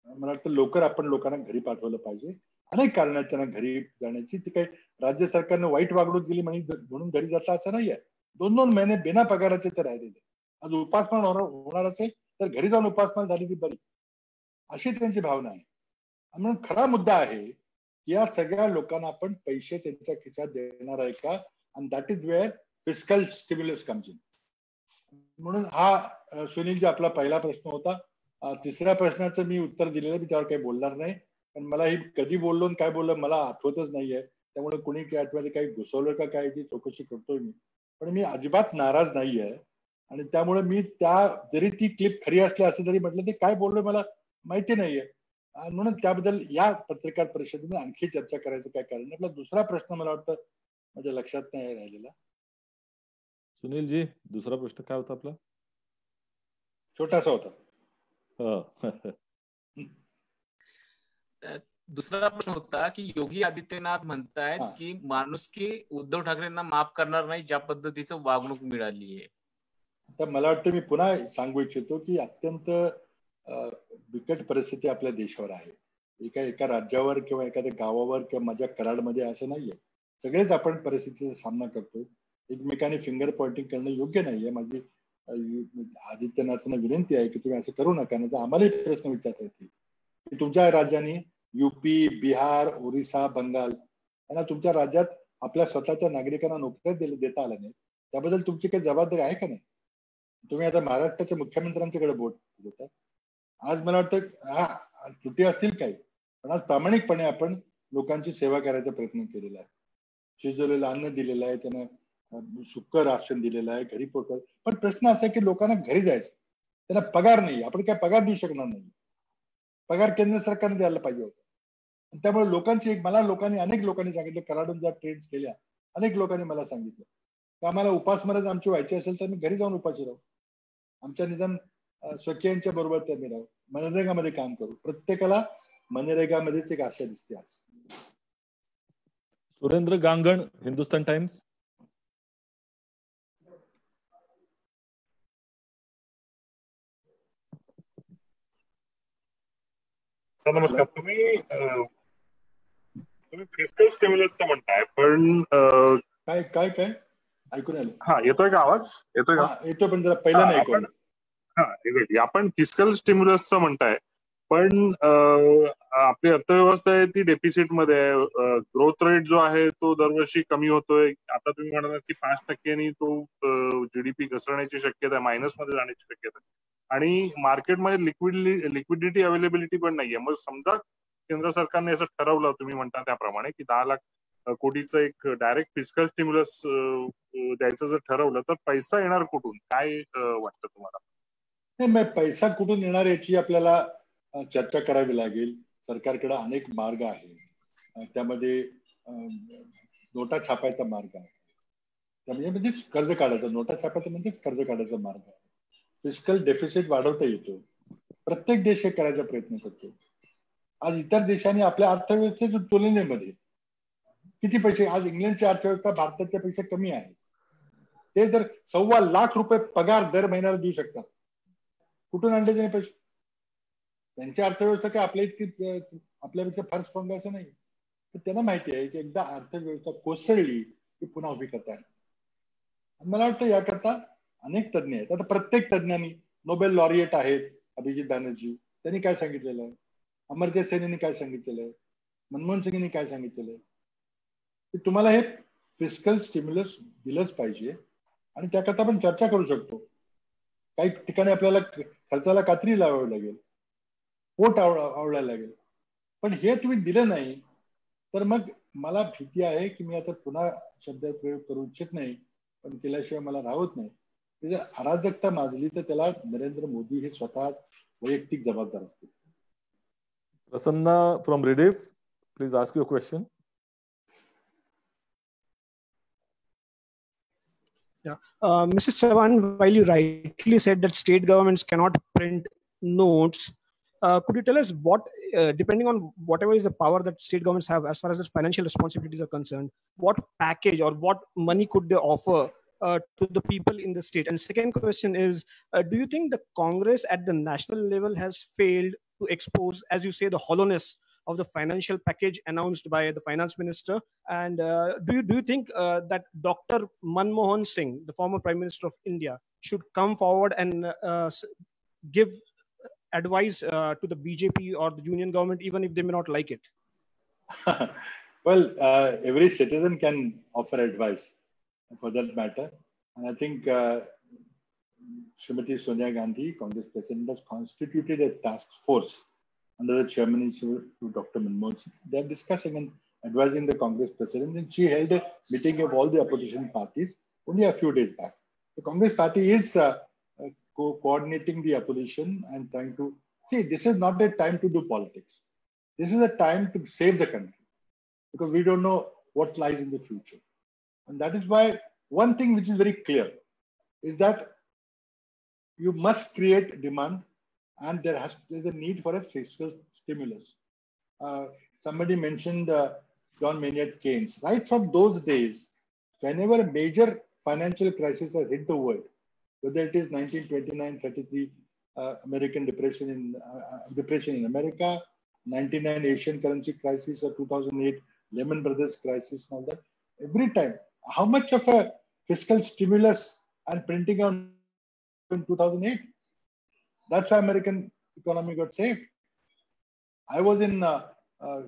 मला वाटतं लवकर आपण लोकांना घरी पाठवलं पाहिजे. अनेक कारण आहेत त्यांना घरी जाण्याची. ती काही राज्य सरकारनं वाईट वागणूक दिली म्हणून घरी जाता असं नाही आहे. 2-2 महिने बिना पगाराचे ते राहिलेले. आज उपासमार होणार असेल तर घरी जाऊन उपासमार झाली की बरी, अशी त्यांची भावना आहे. म्हणून खरा मुद्दा आहे या सगळ्या लोकांना आपण पैसे त्यांच्या खिशात देणार आहे का? आणि that is where fiscal stimulus comes in. म्हणून हा सुनीलजी आपला पहिला प्रश्न होता. तिसऱ्या प्रश्नाचं मी उत्तर दिलेलं, मी त्यावर काही बोलणार नाही, पण मला ही कधी बोललो काय बोललो मला आठवतच नाहीये. त्यामुळे कुणी त्यामध्ये काही घुसवलं का काय ती चौकशी करतोय मी. पण मी अजिबात नाराज नाही आहे. आणि त्यामुळे मी जरी ती क्लिप खरी असली असं जरी म्हटलं, ते काय बोललोय मला माहिती नाहीये. म्हणून त्याबद्दल या पत्रकार परिषदेने आणखी चर्चा करायचं काय कारण. आपला दुसरा प्रश्न मला वाटतं माझ्या लक्षात नाही राहिलेला. सुनीलजी, दुसरा प्रश्न काय होता आपला? छोटासा होता. दुसरा प्रश्न होता की योगी आदित्यनाथ म्हणतायत की माणुसकी उद्धव ठाकरेंना माफ करणार नाही ज्या पद्धतीचं वागणूक मिळाली आहे. तर मला वाटतं मी पुन्हा सांगू इच्छितो की अत्यंत बिकट परिस्थिती आपल्या देशावर आहे. एका राज्यावर किंवा एखाद्या गावावर किंवा माझ्या कराडमध्ये असं नाहीये. सगळेच आपण परिस्थितीचा सामना करतोय. एकमेकांनी फिंगर पॉइंटिंग करणं योग्य नाहीये. माझी आदित्यनाथांना विनंती आहे की तुम्ही असं करू नका, नाही तर आम्हालाही प्रश्न विचारता येतील की तुमच्या राज्याने युपी, बिहार, ओरिसा, बंगाल यांना तुमच्या राज्यात आपल्या स्वतःच्या नागरिकांना नोकऱ्या देता आल्या नाही. त्याबद्दल तुमची काही जबाबदारी आहे का नाही? तुम्ही आता महाराष्ट्राच्या मुख्यमंत्र्यांच्याकडे बोट देता. आज मला वाटतं त्रुटी असतील काही, पण आज प्रामाणिकपणे आपण लोकांची सेवा करायचा प्रयत्न केलेला आहे. शिजवलेलं अन्न दिलेलं आहे, त्यांना सुक्क राशन दिलेलं आहे, घरी पोहोचत. पण प्रश्न असा आहे की लोकांना घरी जायचं, त्यांना पगार नाही. आपण काय पगार देऊ शकणार नाही. पगार केंद्र सरकारने द्यायला पाहिजे होता. त्यामुळे अनेक लोकांनी सांगितलं, कराडून ज्या ट्रेन्स केल्या, अनेक लोकांनी मला सांगितलं की आम्हाला उपासमारच आमची व्हायची असेल तर मी घरी जाऊन उपाशी राहू. आमच्या निदान स्वकीयांच्या बरोबर त्यांनी राहू, मनरेगामध्ये काम करू. प्रत्येकाला मनरेगामध्येच एक आशा दिसते आज. सुरेंद्र गांगण, हिंदुस्तान टाइम्स. नमस्कार. तुम्ही फिस्कल स्टिम्युलसचं म्हणताय, पण काय काय काय ऐकून आलं? हा, येतोय का आवाज? येतोय का? येतो, पण जरा पहिला नाही ऐकून. आपण फिस्कल स्टिम्युलसचं म्हणताय, पण आपली अर्थव्यवस्था आहे ती डेफिसिट मध्ये आहे. ग्रोथ रेट जो आहे तो दरवर्षी कमी होतोय. आता तुम्ही म्हणालात की 5% तो जीडीपी घसरण्याची शक्यता आहे, मायनस मध्ये जाण्याची शक्यता आहे. आणि मार्केटमध्ये लिक्विडिटी अवेलेबिलिटी पण नाहीये. मग समजा केंद्र सरकारने असं ठरवलं, तुम्ही म्हणता त्याप्रमाणे, की 10 लाख कोटीचं एक डायरेक्ट फिस्कल स्टिम्युलस द्यायचं जर ठरवलं, तर पैसा येणार कुठून? काय वाटतं तुम्हाला? नाही, पैसा कुठून येणार याची आपल्याला चर्चा करावी लागेल. सरकारकडे अनेक मार्ग आहेत. त्यामध्ये नोटा छापायचा मार्ग आहे, त्यामध्ये म्हणजेच कर्ज काढायचा. नोटा छापायचा म्हणजेच कर्ज काढायचा मार्ग आहे. फिस्कल डेफिसिट वाढवता येतो. प्रत्येक देश हे करायचा प्रयत्न करतो. आज इतर देशांनी आपल्या अर्थव्यवस्थेच्या तुलनेमध्ये किती पैसे, आज इंग्लंडची अर्थव्यवस्था भारताच्या पेक्षा कमी आहे. ते जर 1.25 लाख रुपये पगार दर महिन्याला देऊ शकतात, कुठून आणले त्याने पैसे? त्यांची अर्थव्यवस्था काय आपल्यापेक्षा फार स्ट्रॉंग असं नाही. तर त्यांना माहिती आहे की एकदा अर्थव्यवस्था कोसळली की पुन्हा उभी करता येईल. मला वाटतं याकरता अनेक तज्ञ आहेत. आता प्रत्येक तज्ञांनी, नोबेल लॉरिएट आहेत अभिजित बॅनर्जी, त्यांनी काय सांगितलेलं आहे, अमर्त्य सेन यांनी काय सांगितलेलं आहे, मनमोहन सिंग यांनी काय सांगितलेलं आहे की तुम्हाला हे फिस्कल स्टिम्युलस दिलंच पाहिजे. आणि त्याकरता आपण चर्चा करू शकतो. काही ठिकाणी आपल्याला खर्चाला कात्री लावावी लागेल, पोट आवडायला लागेल. पण हे तुम्ही दिलं नाही तर मग मला भीती आहे की, मी आता पुन्हा शब्द प्रयोग करू इच्छित नाही, पण केल्याशिवाय मला राहत नाही. जर अराजकता माजली तर त्याला नरेंद्र मोदी हे स्वतः वैयक्तिक जबाबदार असतील. Prasanna from Rediff, please ask your question. Mrs. Chavan, while you rightly said that state governments cannot print notes, could you tell us what, depending on whatever is the power that state governments have as far as the financial responsibilities are concerned, what package or what money could they offer to the people in the state? And second question is, do you think the Congress at the national level has failed to expose, as you say, the hollowness of the financial package announced by the finance minister? And do you think that Dr. Manmohan Singh, the former Prime Minister of India, should come forward and give advice to the BJP or the union government, even if they may not like it? Well, every citizen can offer advice for that matter. And I think Srimati Sonia Gandhi, Congress President, has constituted a task force under the chairmanship of Dr. Manmohan Singh. They are discussing, and advising the Congress president, and she held a meeting of all the opposition parties only a few days back. The Congress party is coordinating the opposition and trying to see, this is not a time to do politics. This is a time to save the country, because we don't know what lies in the future. And that is why one thing which is very clear is that you must create demand, and there's a need for a fiscal stimulus. Somebody mentioned John Maynard Keynes. Right from those days, whenever a major financial crisis has hit the world, whether it is 1929-33 American depression in America, 99 Asian currency crisis, or 2008 Lehman Brothers crisis, and all that, every time, how much of a fiscal stimulus and printing on in 2008? That's why American economy got saved. I was in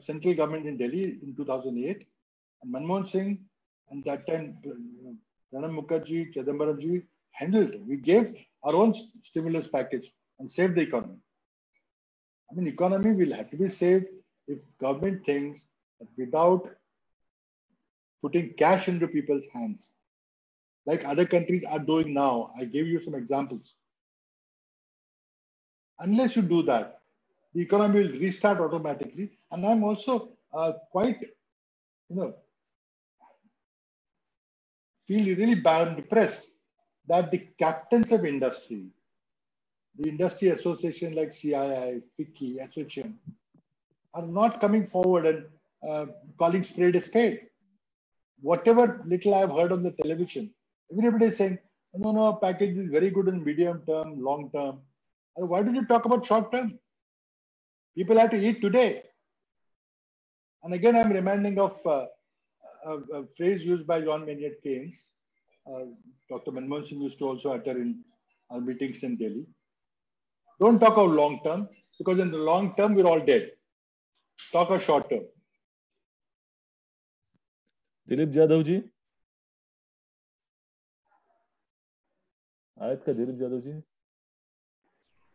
central government in Delhi in 2008, and Manmohan Singh and that time Pranab Mukherjee, Chidambaramji handled it. We gave our own stimulus package and saved the economy. I mean, economy will have to be saved if government thinks that without putting cash into people's hands, like other countries are doing now. I gave you some examples. Unless you do that, the economy will restart automatically. And I'm also quite, feel really bad and depressed that the captains of industry, the industry association like CII, FICCI, ASSOCHAM, are not coming forward and calling spade a spade. Whatever little I've heard on the television, everybody is saying, no, package is very good in medium term, long term. Why did you talk about short term? People have to eat today. And again, I'm reminding of a phrase used by John Maynard Keynes. Dr. Manmohan Singh used to also utter in our meetings in Delhi. Don't talk of long term, because in the long term, we're all dead. Talk of short term. Dilip Jadhav ji आहेत का? दिलीप जाधव जी?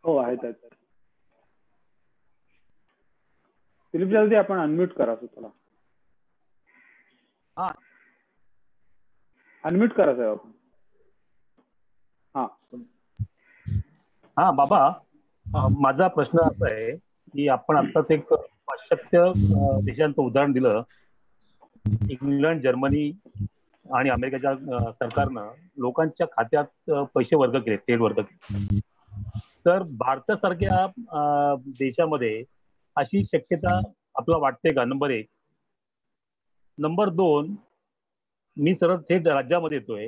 हो, आहेत. दिलीप जाधव जी, आपण unmute करा स्वतःला. Unmute करा साहेब आपण. हा बाबा, माझा प्रश्न असा आहे की आपण आत्ताच एक पाश्चात्य देशांचं उदाहरण दिलं. इंग्लंड, जर्मनी आणि अमेरिकेच्या सरकारनं लोकांच्या खात्यात पैसे वर्ग केले, थेट वर्ग केले. तर भारतासारख्या देशामध्ये अशी शक्यता आपल्याला वाटते का? नंबर 1. नंबर 2, मी सरळ थेट राज्यामध्ये येतोय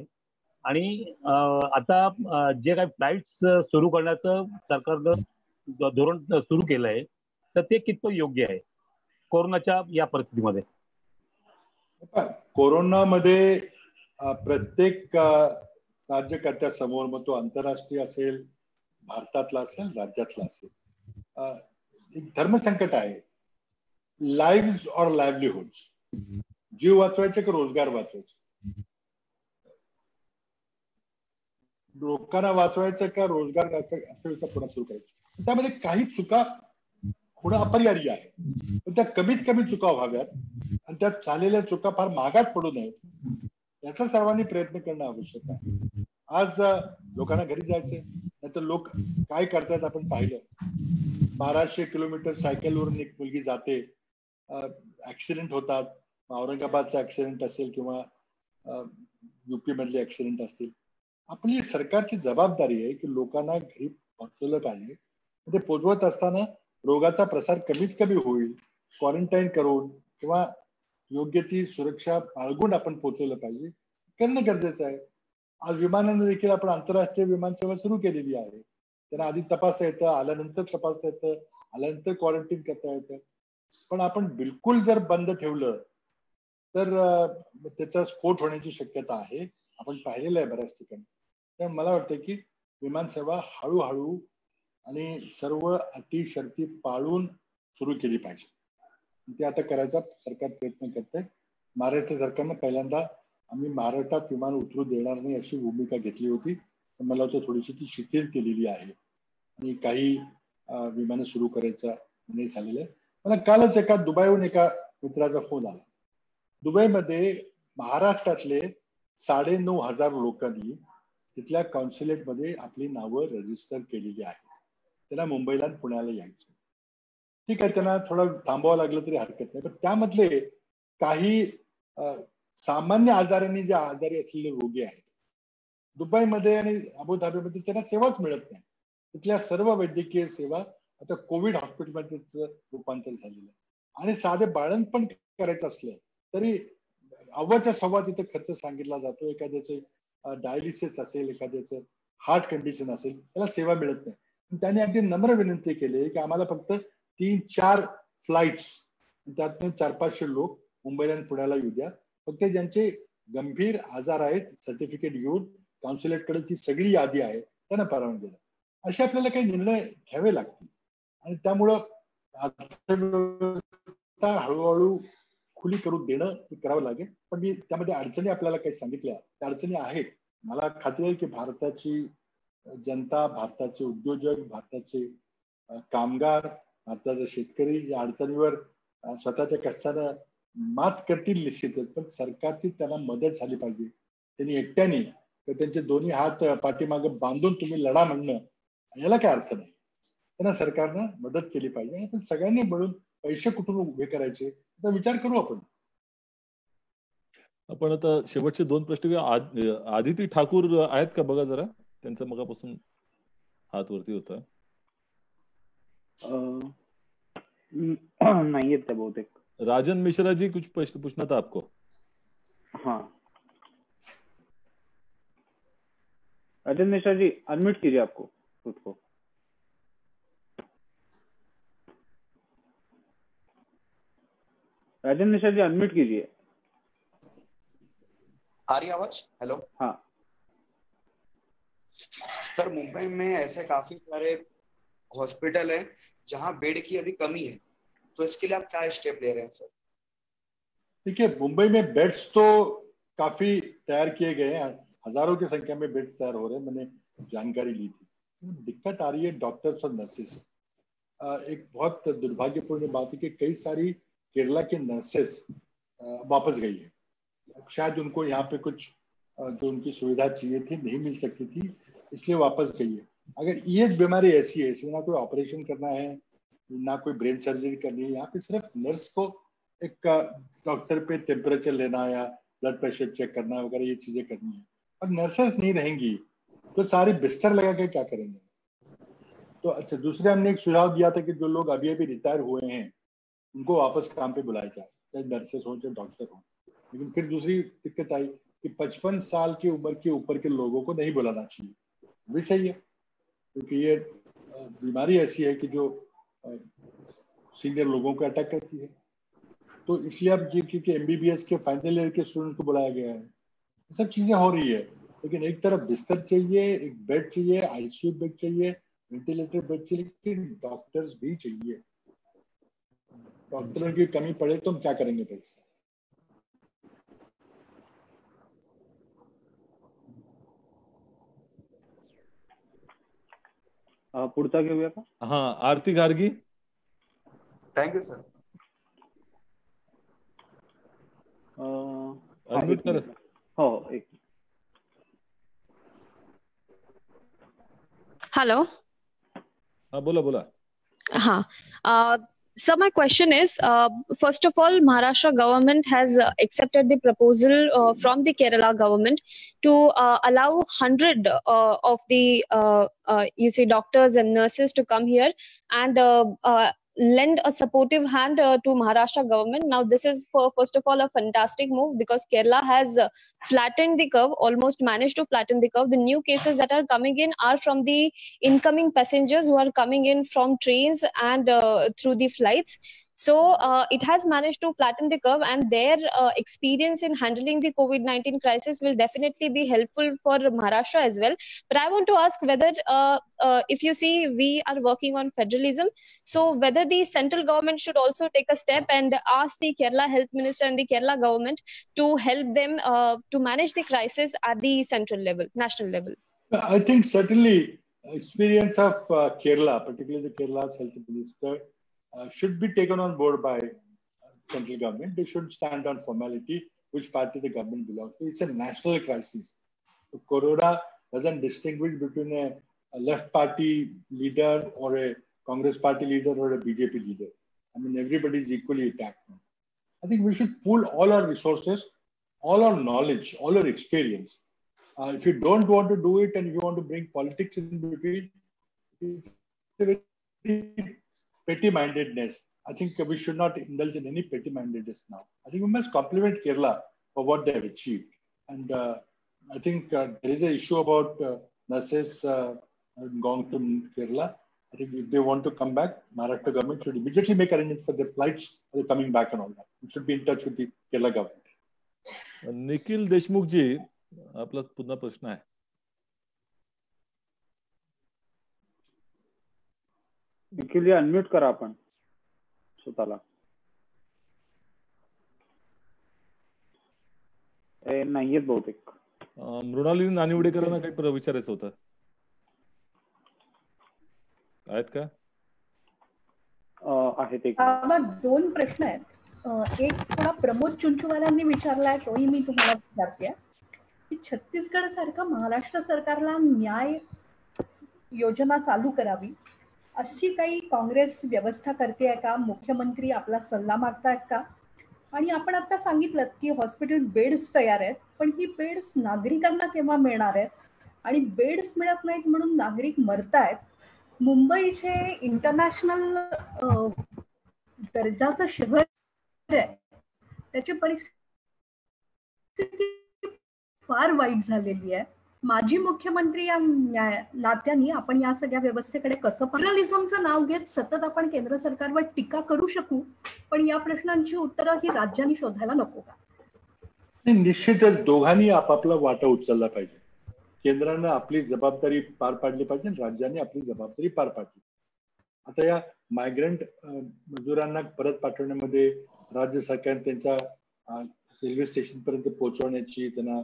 आणि आता जे काही फ्लाईट्स सुरू करण्याचं सरकारनं धोरण सुरू केलंय, तर ते कितपत योग्य आहे कोरोनाच्या या परिस्थितीमध्ये? कोरोनामध्ये प्रत्येक राज्यकर्त्यासमोर, मग तो आंतरराष्ट्रीय असेल, भारतातला असेल, राज्यातला असेल, एक धर्मसंकट आहे. लाईव्ह ऑर लाईव्हलीहुड्स, जीव वाचवायचे की रोजगार वाचवायचे, लोकांना वाचवायचं का रोजगार पुन्हा सुरू करायचं. त्यामध्ये काही चुका होणं अपरिहार्य आहे, पण त्या कमीत कमी चुका व्हाव्यात आणि त्या झालेल्या चुका फार महागात पडू नयेत, याचा सर्वांनी प्रयत्न करणं आवश्यक आहे. आज लोकांना घरी जायचंय, नाहीतर लोक काय करतात आपण पाहिलं. 1200 किलोमीटर सायकलवरून एक मुलगी जाते, ऍक्सिडेंट होतात. औरंगाबादचा ऍक्सिडेंट असेल किंवा युपी मधले ऍक्सिडेंट असतील. आपली सरकारची जबाबदारी आहे की लोकांना घरी पोहोचवलं पाहिजे. ते पोहोचवत असताना रोगाचा प्रसार कमीत कमी होईल, क्वारंटाईन करून किंवा योग्य ती सुरक्षा बाळगून आपण पोहोचवलं पाहिजे, करणं गरजेचं आहे. आज विमानाने देखील आपण आंतरराष्ट्रीय विमानसेवा सुरू केलेली आहे. त्यांना आधी तपासता येतं, आल्यानंतर तपासता येतं, आल्यानंतर क्वारंटाईन करता येतं. पण आपण बिलकुल जर बंद ठेवलं तर त्याचा स्फोट होण्याची शक्यता आहे. आपण पाहिलेलं आहे बऱ्याच ठिकाणी. त्यामुळे मला वाटतं की विमानसेवा हळूहळू आणि सर्व अटी शर्ती पाळून सुरू केली पाहिजे. ते आता करायचा सरकार प्रयत्न करतंय. महाराष्ट्र सरकारनं पहिल्यांदा आम्ही महाराष्ट्रात विमान उतरू देणार नाही अशी भूमिका घेतली होती, पण मला वाटतं थोडीशी ती शिथिल केलेली आहे आणि काही विमानं सुरू करायचा निर्णय झालेला आहे. मला कालच एका दुबईहून एका मित्राचा फोन आला. दुबईमध्ये महाराष्ट्रातले 9,500 लोकांनी तिथल्या कॉन्सुलेटमध्ये आपली नावं रजिस्टर केलेली आहेत. त्यांना मुंबईला पुण्याला यायचं. ठीक आहे, त्यांना थोडं थांबावं लागलं तरी हरकत नाही. पण त्यामधले काही सामान्य आजारांनी जे आजारी असलेले रोगी आहेत दुबईमध्ये आणि अबुधाबीमध्ये त्यांना सेवाच मिळत नाही. तिथल्या सर्व वैद्यकीय सेवा आता कोविड हॉस्पिटलमध्ये रूपांतर झालेलं आहे. आणि साधे बाळंतपण करायचं असलं तरी अव्वाच्या सव्वा तिथे खर्च सांगितला जातो. एखाद्याचं डायलिसिस असेल, एखाद्याचं हार्ट कंडिशन असेल, त्याला सेवा मिळत नाही. त्यांनी अगदी नम्र विनंती केली की आम्हाला फक्त 3-4 फ्लाईट्स, त्यातून 400-500 लोक मुंबईला आणि पुण्याला येऊ द्या. फक्त ज्यांचे गंभीर आजार आहेत सर्टिफिकेट घेऊन कॉन्सुलेटकडे ती सगळी यादी आहे त्यांना परवानगी द्या. असे आपल्याला काही निर्णय घ्यावे लागतील. आणि त्यामुळं अर्थव्यवस्था हळूहळू खुली करून देणं ते करावं लागेल. पण मी त्यामध्ये अडचणी आपल्याला काही सांगितल्या, त्या अडचणी आहेत. मला खात्री आहे की भारताची जनता, भारताचे उद्योजक, भारताचे कामगार, भारताचे शेतकरी या अडचणीवर स्वतःच्या कष्टानं मात करतील निश्चितच. पण सरकारची त्यांना मदत झाली पाहिजे. त्यांनी एकट्याने त्यांचे दोन्ही हात पाठीमागे बांधून तुम्ही लढा म्हणणं याला काय अर्थ नाही. त्यांना सरकारनं मदत केली पाहिजे. आपण सगळ्यांनी मिळून पैसे कुठून उभे करायचे याचा विचार करू आपण. आपण आता शेवटचे 2 प्रश्न घेऊ. आदिती ठाकूर आहेत का बघा जरा, त्यांचा मगापासून हात वरती होता. नहीं है बहुतेक. राजन मिश्रा जी कुछ प्रश्न पूछना था आपको. हाँ राजन मिश्रा जी अनम्यूट कीजिए आपको खुद को. राजन मिश्रा जी अनम्यूट कीजिए. आ रही आवाज? हेलो. हाँ सर, मुंबई में ऐसे काफी सारे हॉस्पिटल है जहां बेड की अभी कमी है, तो इसके लिए आप क्या स्टेप ले रहे हैं सर? देखिए, मुंबई में बेड्स तो काफी तैयार किए गए हैं. हजारों की संख्या में बेड्स तैयार हो रहे हैं. मैंने जानकारी ली थी. दिक्कत आ रही है डॉक्टर्स और नर्सेस. एक बहुत दुर्भाग्यपूर्ण बात है कि कई सारी केरला के नर्सेस वापस गई है. शायद उनको यहाँ पे कुछ जो उनकी सुविधा चाहिए थी नहीं मिल सकती थी, इसलिए वापस गई है. अगर ये बीमारी ऐसी है, इसमें ना कोई ऑपरेशन करना है, ना कोई ब्रेन सर्जरी करनी है, यहाँ पे सिर्फ नर्स को एक डॉक्टर पे टेम्परेचर लेना या ब्लड प्रेशर चेक करना वगैरह ये चीजें करनी है. और नर्सेस नहीं रहेंगी तो सारी बिस्तर लगा के क्या करेंगे. तो अच्छा, दूसरे हमने एक सुझाव दिया था कि जो लोग अभी अभी रिटायर हुए हैं उनको वापस काम पे बुलाया जाए, चाहे नर्सेस हो चाहे डॉक्टर हो. लेकिन फिर दूसरी दिक्कत आई कि 55 साल की उम्र के ऊपर के लोगों को नहीं बुलाना चाहिए. भी सही है, क्योंकि ये बीमारी ऐसी है कि जो सीनियर लोगों को अटैक करती है. तो इसलिए अब ये क्योंकि एमबीबीएस के फाइनल ईयर के स्टूडेंट को बुलाया गया है. सब चीजें हो रही है, लेकिन एक तरफ बिस्तर चाहिए, एक बेड चाहिए, आईसीयू बेड चाहिए, वेंटिलेटर बेड चाहिए, लेकिन डॉक्टर्स भी चाहिए. डॉक्टरों की कमी पड़े तो हम क्या करेंगे पैसे. पुढचा घेऊया का? हाँ, Aarti Gargi. Thank you sir. Unmute कर. हो एक. हेलो. हाँ बोला बोला. हाँ. So my question is, first of all, Maharashtra government has accepted the proposal from the Kerala government to allow 100 of the doctors and nurses to come here and lend a supportive hand to Maharashtra government. Now this is first of all a fantastic move because Kerala has flattened the curve, almost managed to flatten the curve. The new cases that are coming in are from the incoming passengers who are coming in from trains and through the flights. So it has managed to flatten the curve, and their experience in handling the COVID-19 crisis will definitely be helpful for Maharashtra as well. But I want to ask whether, if you see, we are working on federalism, so whether the central government should also take a step and ask the Kerala Health Minister and the Kerala government to help them to manage the crisis at the central level, national level. I think certainly experience of Kerala, particularly the Kerala's health minister, should be taken on board by central government. They should stand on formality, which party the government belongs to. It's a national crisis. So Corona doesn't distinguish between a left party leader or a Congress party leader or a BJP leader. I mean, everybody is equally attacked now. I think we should pool all our resources, all our knowledge, all our experience. If you don't want to do it and you want to bring politics in between, it's a very petty-mindedness. I think we should not indulge in any petty-mindedness now. I think we must compliment Kerala for what they have achieved. And I think there is an issue about nurses going to Kerala. I think if they want to come back, Maharashtra government should immediately make arrangements for their flights for coming back and all that. We should be in touch with the Kerala government. Nikhil Deshmukh जी, आपला पुन्हा प्रश्न आहे. Nikhil ji unmute करा आपण स्वतःला. नाहीयेत बहुतेक. मृणालिनी नानिवडेकरांना काही विचारायचं होतं, आहेत का? आहेत. एक दोन प्रश्न आहेत. एक थोडा प्रमोद चुंचुवालांनी विचारलाय, तोही मी तुम्हाला विचारते की छत्तीसगड सारखा महाराष्ट्र सरकारला न्याय योजना चालू करावी अशी काही काँग्रेस व्यवस्था करते आहे का? मुख्यमंत्री आपला सल्ला मागतायत का? आणि आपण आता सांगितलं की हॉस्पिटल बेड्स तयार आहेत, पण ही बेड्स नागरिकांना केव्हा मिळणार आहेत? आणि बेड्स मिळत नाहीत म्हणून नागरिक मरतायत. मुंबईचे इंटरनॅशनल दर्जाचं शहर आहे, त्याची परिस्थिती फार वाईट झालेली आहे. माजी मुख्यमंत्री या नात्याने आपण या सगळ्या व्यवस्थेकडे कसं फेडरलिझमचं नाव घेत सतत आपण केंद्र सरकारवर टीका करू शकू, पण या प्रश्नांची उत्तरं ही राज्यांनी शोधायला नको का? निश्चितच दोघांनी आपापला वाटा उचलला पाहिजे. केंद्रानं आपली जबाबदारी पार पाडली पाहिजे, राज्यांनी आपली जबाबदारी पार पाडली. आता या मायग्रंट मजुरांना परत पाठवण्यामध्ये राज्य सरकार त्यांच्या रेल्वे स्टेशन पर्यंत पोहोचवण्याची, त्यांना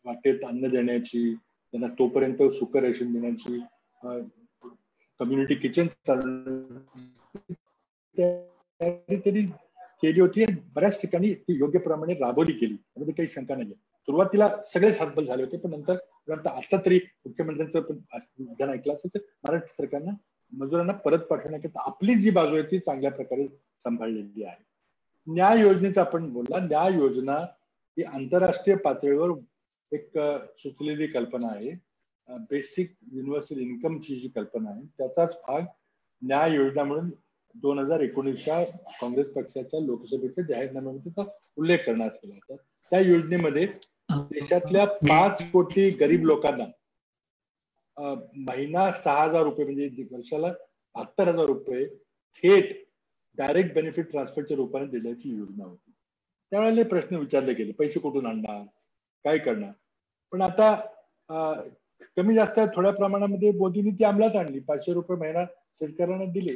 वाटेत अन्न देण्याची, त्यांना तोपर्यंत सुखं रेशन देण्याची, कम्युनिटी किचन तरी केली होती. बऱ्याच ठिकाणी ती योग्य प्रमाणे राबवली गेली, त्यामध्ये काही शंका नाही. सुरुवातीला सगळेच हातबल झाले होते, पण नंतर आता तरी मुख्यमंत्र्यांचं पण विधान ऐकलं असेल तर महाराष्ट्र सरकारनं मजुरांना परत पाठवण्याकरिता आपली जी बाजू आहे ती चांगल्या प्रकारे सांभाळलेली आहे. न्याय योजनेचा आपण बोलला. न्याय योजना ही आंतरराष्ट्रीय पातळीवर एक सुचलेली कल्पना आहे. बेसिक युनिव्हर्सल इन्कमची जी कल्पना आहे त्याचाच भाग न्याय योजना म्हणून 2019च्या काँग्रेस पक्षाच्या लोकसभेच्या जाहीरनाम्यामध्ये त्याचा उल्लेख करण्यात आला होता. त्या योजनेमध्ये देशातल्या 5 कोटी गरीब लोकांना महिना 6,000 रुपये म्हणजे वर्षाला 72,000 रुपये थेट डायरेक्ट बेनिफिट ट्रान्सफरच्या रूपाने देण्याची योजना होती. त्यावेळेला प्रश्न विचारले गेले, पैसे कुठून आणणार, काय करणार? पण आता कमी जास्त थोड्या प्रमाणामध्ये मोदींनी ती अंमलात आणली. 500 रुपये महिना शेतकऱ्यांना दिले.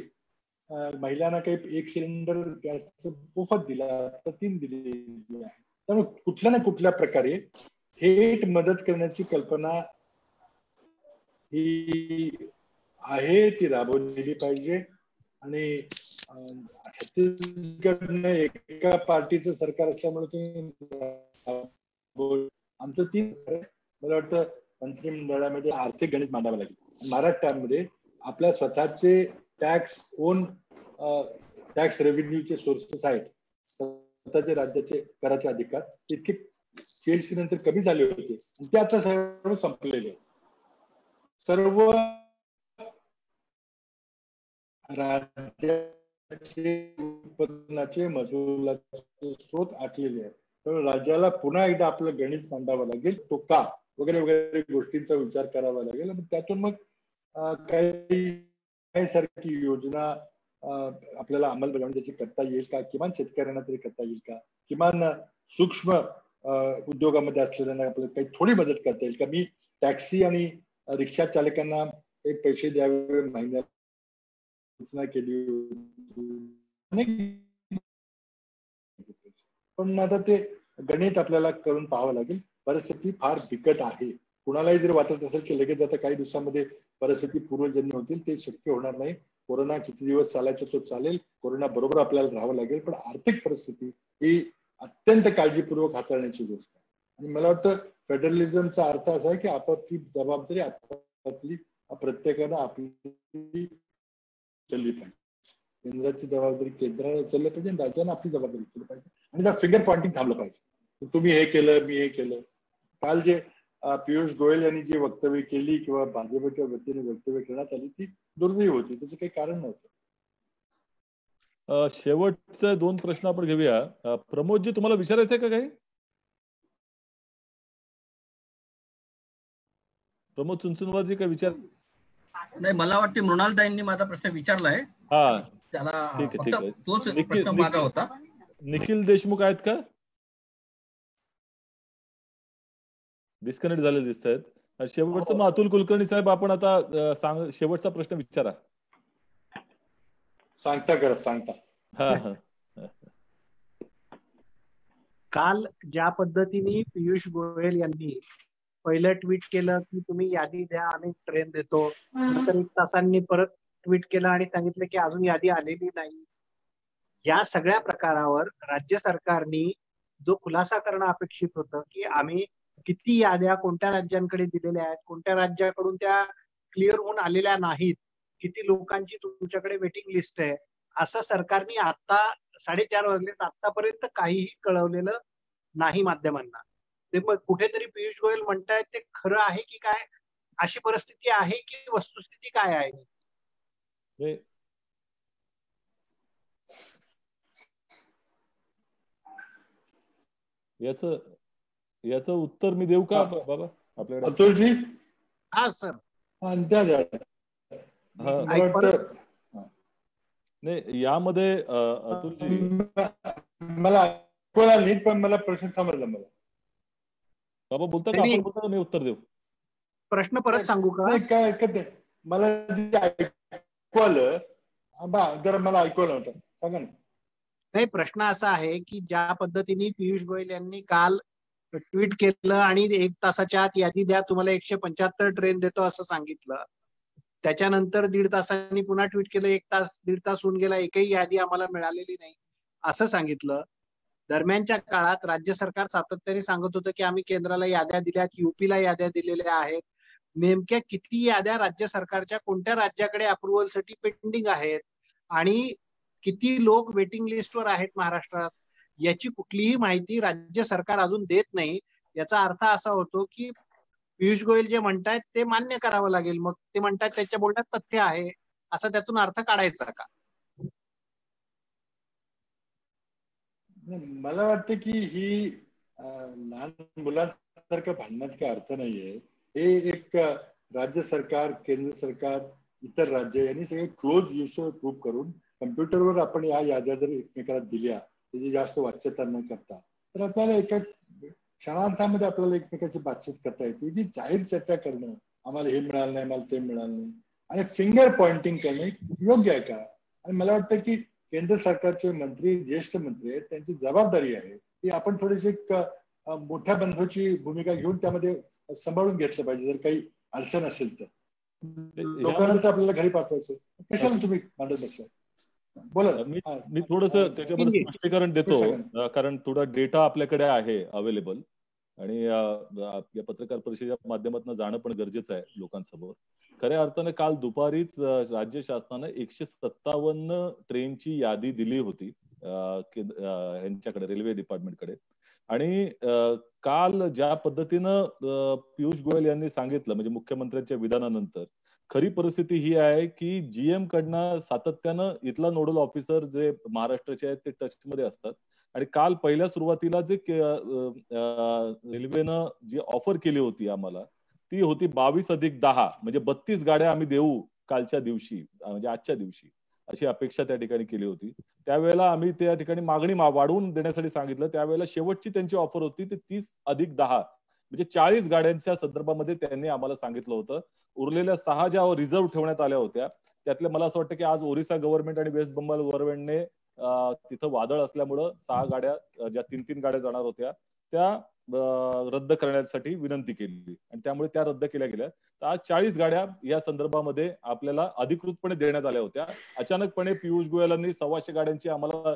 महिलांना काही 1 सिलेंडर गॅस मोफत दिला, तर 3 दिले आहे. त्यामुळे कुठल्या ना कुठल्या प्रकारे थेट मदत करण्याची कल्पना ही आहे, ती राबवलेली पाहिजे. आणि छत्तीसगडने एका पार्टीचं सरकार असल्यामुळे आमचं 3 मला वाटतं मंत्रिमंडळामध्ये आर्थिक गणित मांडावं लागेल. महाराष्ट्रामध्ये आपल्या स्वतःचे टॅक्स रेव्हेन्यूचे सोर्सेस आहेत. स्वतःचे राज्याचे कराचे अधिकार इतके केएलसी नंतर कमी झाले होते, ते आता सर्व संपलेले. सर्व राज्याचे उत्पन्नाचे महसुलाचे स्रोत आटलेले आहेत. त्यामुळे राज्याला पुन्हा एकदा आपलं गणित मांडावं लागेल, तो का वगैरे वगैरे गोष्टींचा विचार करावा लागेल. आणि त्यातून मग काही सारखी योजना आपल्याला अंमलबजावणी त्याची करता येईल का, किमान शेतकऱ्यांना तरी करता येईल का, किमान सूक्ष्म उद्योगामध्ये असलेल्यांना आपल्याला काही थोडी मदत करता येईल का. मी टॅक्सी आणि रिक्षा चालकांना एक पैसे द्यावे महिन्याला सूचना केली होती, पण आता ते गणित आपल्याला करून पाहावं लागेल. परिस्थिती फार बिकट आहे. कुणालाही जर वाटत असेल की लगेच आता काही दिवसांमध्ये परिस्थिती पूर्वजन्य होतील ते शक्य होणार नाही. कोरोना किती दिवस चालायचा तो चालेल, कोरोना बरोबर आपल्याला राहावं लागेल, पण आर्थिक परिस्थिती ही अत्यंत काळजीपूर्वक हाताळण्याची गोष्ट आहे. आणि मला वाटतं फेडरलिझमचा अर्थ असा आहे की आपापली जबाबदारी आपापली प्रत्येकानं आपली उचलली पाहिजे. केंद्राची जबाबदारी केंद्राने उचलली पाहिजे आणि राज्यानं आपली जबाबदारी उचलली पाहिजे आणि त्या फिंगर पॉइंटिंग थांबलं पाहिजे. तुम्ही हे केलं, मी हे केलं. काल जे पियुष गोयल यांनी जी वक्तव्य केली किंवा भाजपच्या वतीने वक्तव्य करण्यात आली ती दुर्दैवी होती, त्याचं काही कारण नव्हतं. शेवटचे 2 प्रश्न आपण घेऊया. प्रमोदजी, तुम्हाला विचारायचं आहे का काही? प्रमोद चुनचुनवारजी काय विचार? नाही, मला वाटते मृणालताईंनी माझा प्रश्न विचारलाय. हा, त्याला ठीक आहे, ठीक आहे. तोच प्रश्न माझा होता. निखिल देशमुख आहेत का? डिस्कनेक्ट झाले दिसत आहेत. शेवटचं मग अतुल कुलकर्णी साहेब, आपण आता शेवटचा प्रश्न विचारा. सांगता. काल ज्या पद्धतीने पियुष गोयल यांनी पहिलं ट्विट केलं की तुम्ही यादी द्या, आम्ही ट्रेन देतो, नंतर 1 तासांनी परत ट्विट केलं आणि सांगितलं की अजून यादी आलेली नाही. या सगळ्या प्रकारावर राज्य सरकारने जो खुलासा करणं अपेक्षित होतं की आम्ही किती याद्या कोणत्या राज्यांकडे दिलेल्या आहेत, कोणत्या राज्याकडून त्या क्लिअर होऊन आलेल्या नाहीत, किती लोकांची तुमच्याकडे वेटिंग लिस्ट आहे, असं सरकारने आता 4:30 वाजलेत आतापर्यंत काहीही कळवलेलं नाही माध्यमांना. ते मग कुठेतरी पियुष गोयल म्हणतायत ते खरं आहे की काय, अशी परिस्थिती आहे की वस्तुस्थिती काय आहे? याचं उत्तर मी देऊ का बाबा आपल्याकडे? अतुलजी. हा सर. नाही, यामध्ये अतुलजी मला ऐकूया नीट, पण मला प्रश्न समजला. मला बाबा बोलता का, आपण बोलता, मी उत्तर देऊ? प्रश्न परत सांगू का? काय ऐकत मला जे ऐकू आलं जरा मला ऐकू आलं होतं, सांगा ना. नाही, प्रश्न असा आहे की ज्या पद्धतीने पियुष गोयल यांनी काल ट्विट केलं आणि 1 तासाच्या आत यादी द्या, तुम्हाला 175 ट्रेन देतो असं सांगितलं. त्याच्यानंतर 1.5 तासांनी पुन्हा ट्विट केलं, 1-1.5 तास होऊन गेला, एकही यादी आम्हाला मिळालेली नाही असं सांगितलं. दरम्यानच्या काळात राज्य सरकार सातत्याने सांगत होतं की आम्ही केंद्राला याद्या दिल्यात, युपीला याद्या दिलेल्या आहेत. नेमक्या किती याद्या राज्य सरकारच्या कोणत्या राज्याकडे अप्रुव्हलसाठी पेंडिंग आहेत आणि किती लोक वेटिंग लिस्टवर आहेत महाराष्ट्रात, याची कुठलीही माहिती राज्य सरकार अजून देत नाही. याचा अर्थ असा होतो की पियुष गोयल जे म्हणतायत ते मान्य करावं लागेल. मग ते म्हणतात त्याच्या बोलण्यात तथ्य आहे, असा त्यातून अर्थ काढायचा का? मला वाटतं की ही लहान मुलांसारखं भांडण्यात काही अर्थ नाहीये. हे एक राज्य सरकार, केंद्र सरकार, इतर राज्य यांनी सगळे क्लोज युजर प्रूव्ह करून कम्प्युटरवर आपण या याद्या जर एकमेकाला दिल्या, त्याची जास्त वाच्यता न करता, तर आपल्याला एका क्षणांतामध्ये आपल्याला एकमेकाची बातचीत करता येते. जी जाहीर चर्चा करणं, आम्हाला हे मिळालं नाही, आम्हाला ते मिळालं नाही, आणि फिंगर पॉइंटिंग करणं योग्य आहे का? आणि मला वाटतं की केंद्र सरकारचे मंत्री, ज्येष्ठ मंत्री आहेत, त्यांची जबाबदारी आहे की आपण थोडीशी एक मोठ्या बंधूची भूमिका घेऊन त्यामध्ये सांभाळून घेतलं पाहिजे. जर काही अडचण असेल तर लोकांना तर आपल्याला घरी पाठवायचं, कशाला तुम्ही मांडत बसलाय? बोला. मी थोडंसं त्याच्यामध्ये स्पष्टीकरण देतो, कारण थोडा डेटा आपल्याकडे आहे अवेलेबल आणि या पत्रकार परिषदेच्या माध्यमातून जाणं पण गरजेचं आहे लोकांसमोर. खऱ्या अर्थाने काल दुपारीच राज्य शासनाने 157 ट्रेनची यादी दिली होती यांच्याकडे, रेल्वे डिपार्टमेंटकडे. आणि काल ज्या पद्धतीनं पियुष गोयल यांनी सांगितलं, म्हणजे मुख्यमंत्र्यांच्या विधानानंतर, खरी परिस्थिती ही आहे की जीएम कडनं सातत्यानं इथला नोडल ऑफिसर जे महाराष्ट्राचे आहेत ते टचमध्ये असतात. आणि काल पहिल्या सुरुवातीला जे रेल्वेनं जी ऑफर केली होती आम्हाला, ती होती 22+10, म्हणजे 32 गाड्या आम्ही देऊ कालच्या दिवशी, म्हणजे आजच्या दिवशी, अशी अपेक्षा त्या ठिकाणी केली होती. त्यावेळेला आम्ही त्या ठिकाणी मागणी वाढवून देण्यासाठी सांगितलं. त्यावेळेला शेवटची त्यांची ऑफर होती ती 30+10, म्हणजे 40 गाड्यांच्या संदर्भामध्ये त्यांनी आम्हाला सांगितलं होतं. उरलेल्या 6 ज्या रिझर्व्ह ठेवण्यात आल्या होत्या, त्यातल्या मला असं वाटतं की आज ओरिसा गव्हर्नमेंट आणि वेस्ट बंगाल गव्हर्नमेंटने तिथं वादळ असल्यामुळं 6 गाड्या, ज्या 3-3 गाड्या जाणार होत्या, त्या रद्द करण्यासाठी विनंती केली आणि त्यामुळे त्या रद्द केल्या गेल्या. तर आज 40 गाड्या या संदर्भामध्ये आपल्याला अधिकृतपणे देण्यात आल्या होत्या. अचानकपणे पियुष गोयलांनी 125 गाड्यांची आम्हाला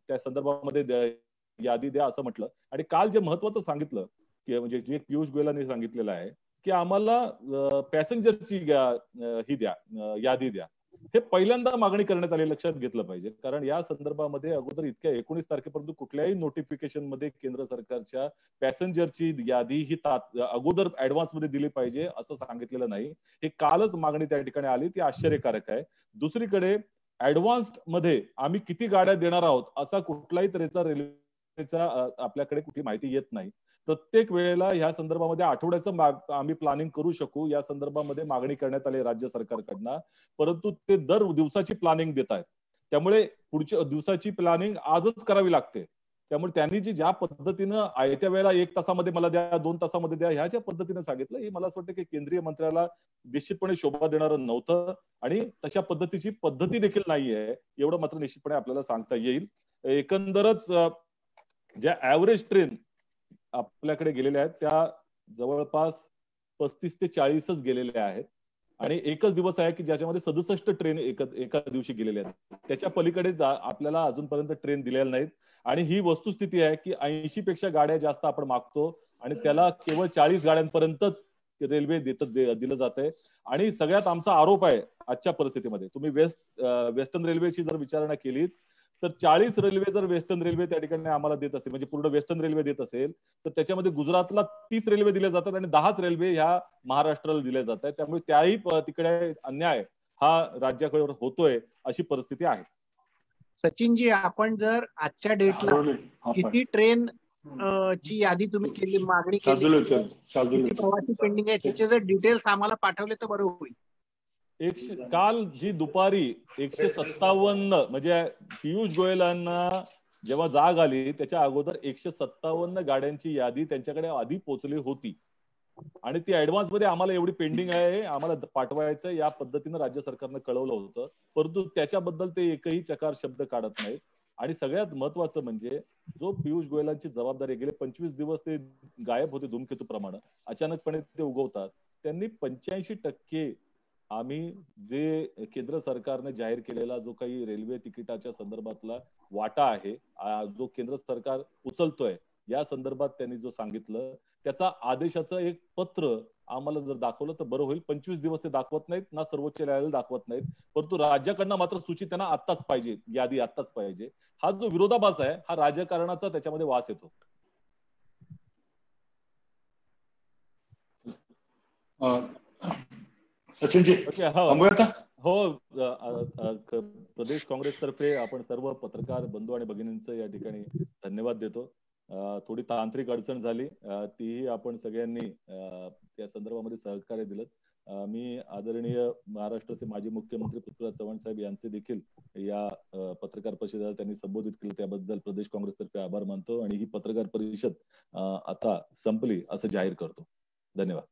त्या संदर्भामध्ये यादी द्या असं म्हटलं आणि काल जे महत्वाचं सांगितलं की म्हणजे जे पियुष गोयलांनी सांगितलेलं आहे की आम्हाला पॅसेंजरची ही द्या यादी द्या. हे पहिल्यांदा मागणी करण्यात आली, लक्षात घेतलं पाहिजे. कारण या संदर्भामध्ये अगोदर इतक्या 19 तारखेपर्यंत कुठल्याही नोटिफिकेशन मध्ये केंद्र सरकारच्या पॅसेंजरची यादी ही अगोदर ऍडव्हान्स मध्ये दिली पाहिजे असं सांगितलेलं नाही. हे कालच मागणी त्या ठिकाणी आली, ती आश्चर्यकारक आहे. दुसरीकडे ऍडव्हान्स्ड मध्ये आम्ही किती गाड्या देणार आहोत असा कुठलाही तऱ्हेचा रेल्वेचा आपल्याकडे कुठली माहिती येत नाही. प्रत्येक वेळेला ह्या संदर्भामध्ये आठवड्याचं आम्ही प्लॅनिंग करू शकू या संदर्भामध्ये मागणी करण्यात आली राज्य सरकारकडनं, परंतु ते दर दिवसाची प्लॅनिंग देत आहेत. त्यामुळे पुढच्या दिवसाची प्लॅनिंग आजच करावी लागते. त्यामुळे त्यांनी ज्या पद्धतीनं आयत्या वेळेला 1 तासामध्ये मला द्या, 2 तासामध्ये द्या, ह्या ज्या पद्धतीने सांगितलं हे मला असं वाटतं की केंद्रीय मंत्र्याला निश्चितपणे शोभा देणारं नव्हतं आणि तशा पद्धतीची पद्धती देखील नाहीये, एवढं मात्र निश्चितपणे आपल्याला सांगता येईल. एकंदरच ज्या ऍव्हरेज ट्रेन आपल्याकडे गेलेल्या आहेत त्या जवळपास 35 ते 40च गेलेल्या आहेत आणि एकच दिवस आहे की ज्याच्यामध्ये 67 ट्रेन एका दिवशी गेलेल्या आहेत. त्याच्या पलीकडे आपल्याला अजूनपर्यंत ट्रेन दिलेल्या नाहीत आणि ही वस्तुस्थिती आहे की 80 पेक्षा गाड्या जास्त आपण मागतो आणि त्याला केवळ 40 गाड्यांपर्यंतच रेल्वे दिलं जात आहे. आणि सगळ्यात आमचा आरोप आहे आजच्या परिस्थितीमध्ये, तुम्ही वेस्टर्न रेल्वेची जर विचारणा केली तर 40 रेल्वे जर वेस्टर्न रेल्वे त्या ठिकाणी आम्हाला देत असेल, म्हणजे पूर्ण वेस्टर्न रेल्वे देत असेल, तर त्याच्यामध्ये गुजरातला 30 रेल्वे दिल्या जातात आणि 10च रेल्वे ह्या महाराष्ट्राला दिल्या जात आहेत. त्यामुळे त्याही तिकडे अन्याय हा राज्याकडे होतोय अशी परिस्थिती आहे. सचिनजी, आपण जर आजच्या डेटला किती ट्रेन ची यादी तुम्ही केली, मागणी केली, किती प्रवासी पेंडिंग आहे त्याचे जर डिटेल्स आम्हाला पाठवले तर बरं होईल. काल जी दुपारी 157 म्हणजे पियुष गोयलांना जेव्हा जाग आली त्याच्या अगोदर 157 गाड्यांची यादी त्यांच्याकडे आधी पोहोचली होती आणि ती ऍडव्हान्स मध्ये आम्हाला एवढी पेंडिंग आहे, आम्हाला पाठवायचं या पद्धतीनं राज्य सरकारनं कळवलं होतं, परंतु त्याच्याबद्दल ते एकही चकार शब्द काढत नाहीत. आणि सगळ्यात महत्वाचं म्हणजे जो पियुष गोयलांची जबाबदारी, गेले 25 दिवस ते गायब होते धूमकेतू प्रमाणे, अचानकपणे ते उगवतात. त्यांनी 85% आम्ही जे केंद्र सरकारने जाहीर केलेला जो काही रेल्वे तिकिटाच्या संदर्भातला वाटा आहे, जो केंद्र सरकार उचलतोय या संदर्भात त्यांनी जो सांगितलं त्याचा आदेशाचं एक पत्र आम्हाला जर दाखवलं तर बरं होईल. 25 दिवस ते दाखवत नाहीत ना, सर्वोच्च न्यायालय दाखवत नाहीत, परंतु राज्याकडनं मात्र सूचित त्यांना आत्ताच पाहिजे, यादी आत्ताच पाहिजे. हा जो विरोधाभास आहे हा राजकारणाचा त्याच्यामध्ये वास येतो. सचिनजी हो, प्रदेश काँग्रेसतर्फे आपण सर्व पत्रकार बंधू आणि भगिनींचं या ठिकाणी धन्यवाद देतो. थोडी तांत्रिक अडचण झाली, तीही आपण सगळ्यांनी त्या संदर्भामध्ये सहकार्य दिलं. मी आदरणीय महाराष्ट्राचे माजी मुख्यमंत्री पृथ्वीराज चव्हाण साहेब यांचे देखील या पत्रकार परिषदेला त्यांनी संबोधित केलं, त्याबद्दल प्रदेश काँग्रेसतर्फे आभार मानतो आणि ही पत्रकार परिषद आता संपली असं जाहीर करतो. धन्यवाद.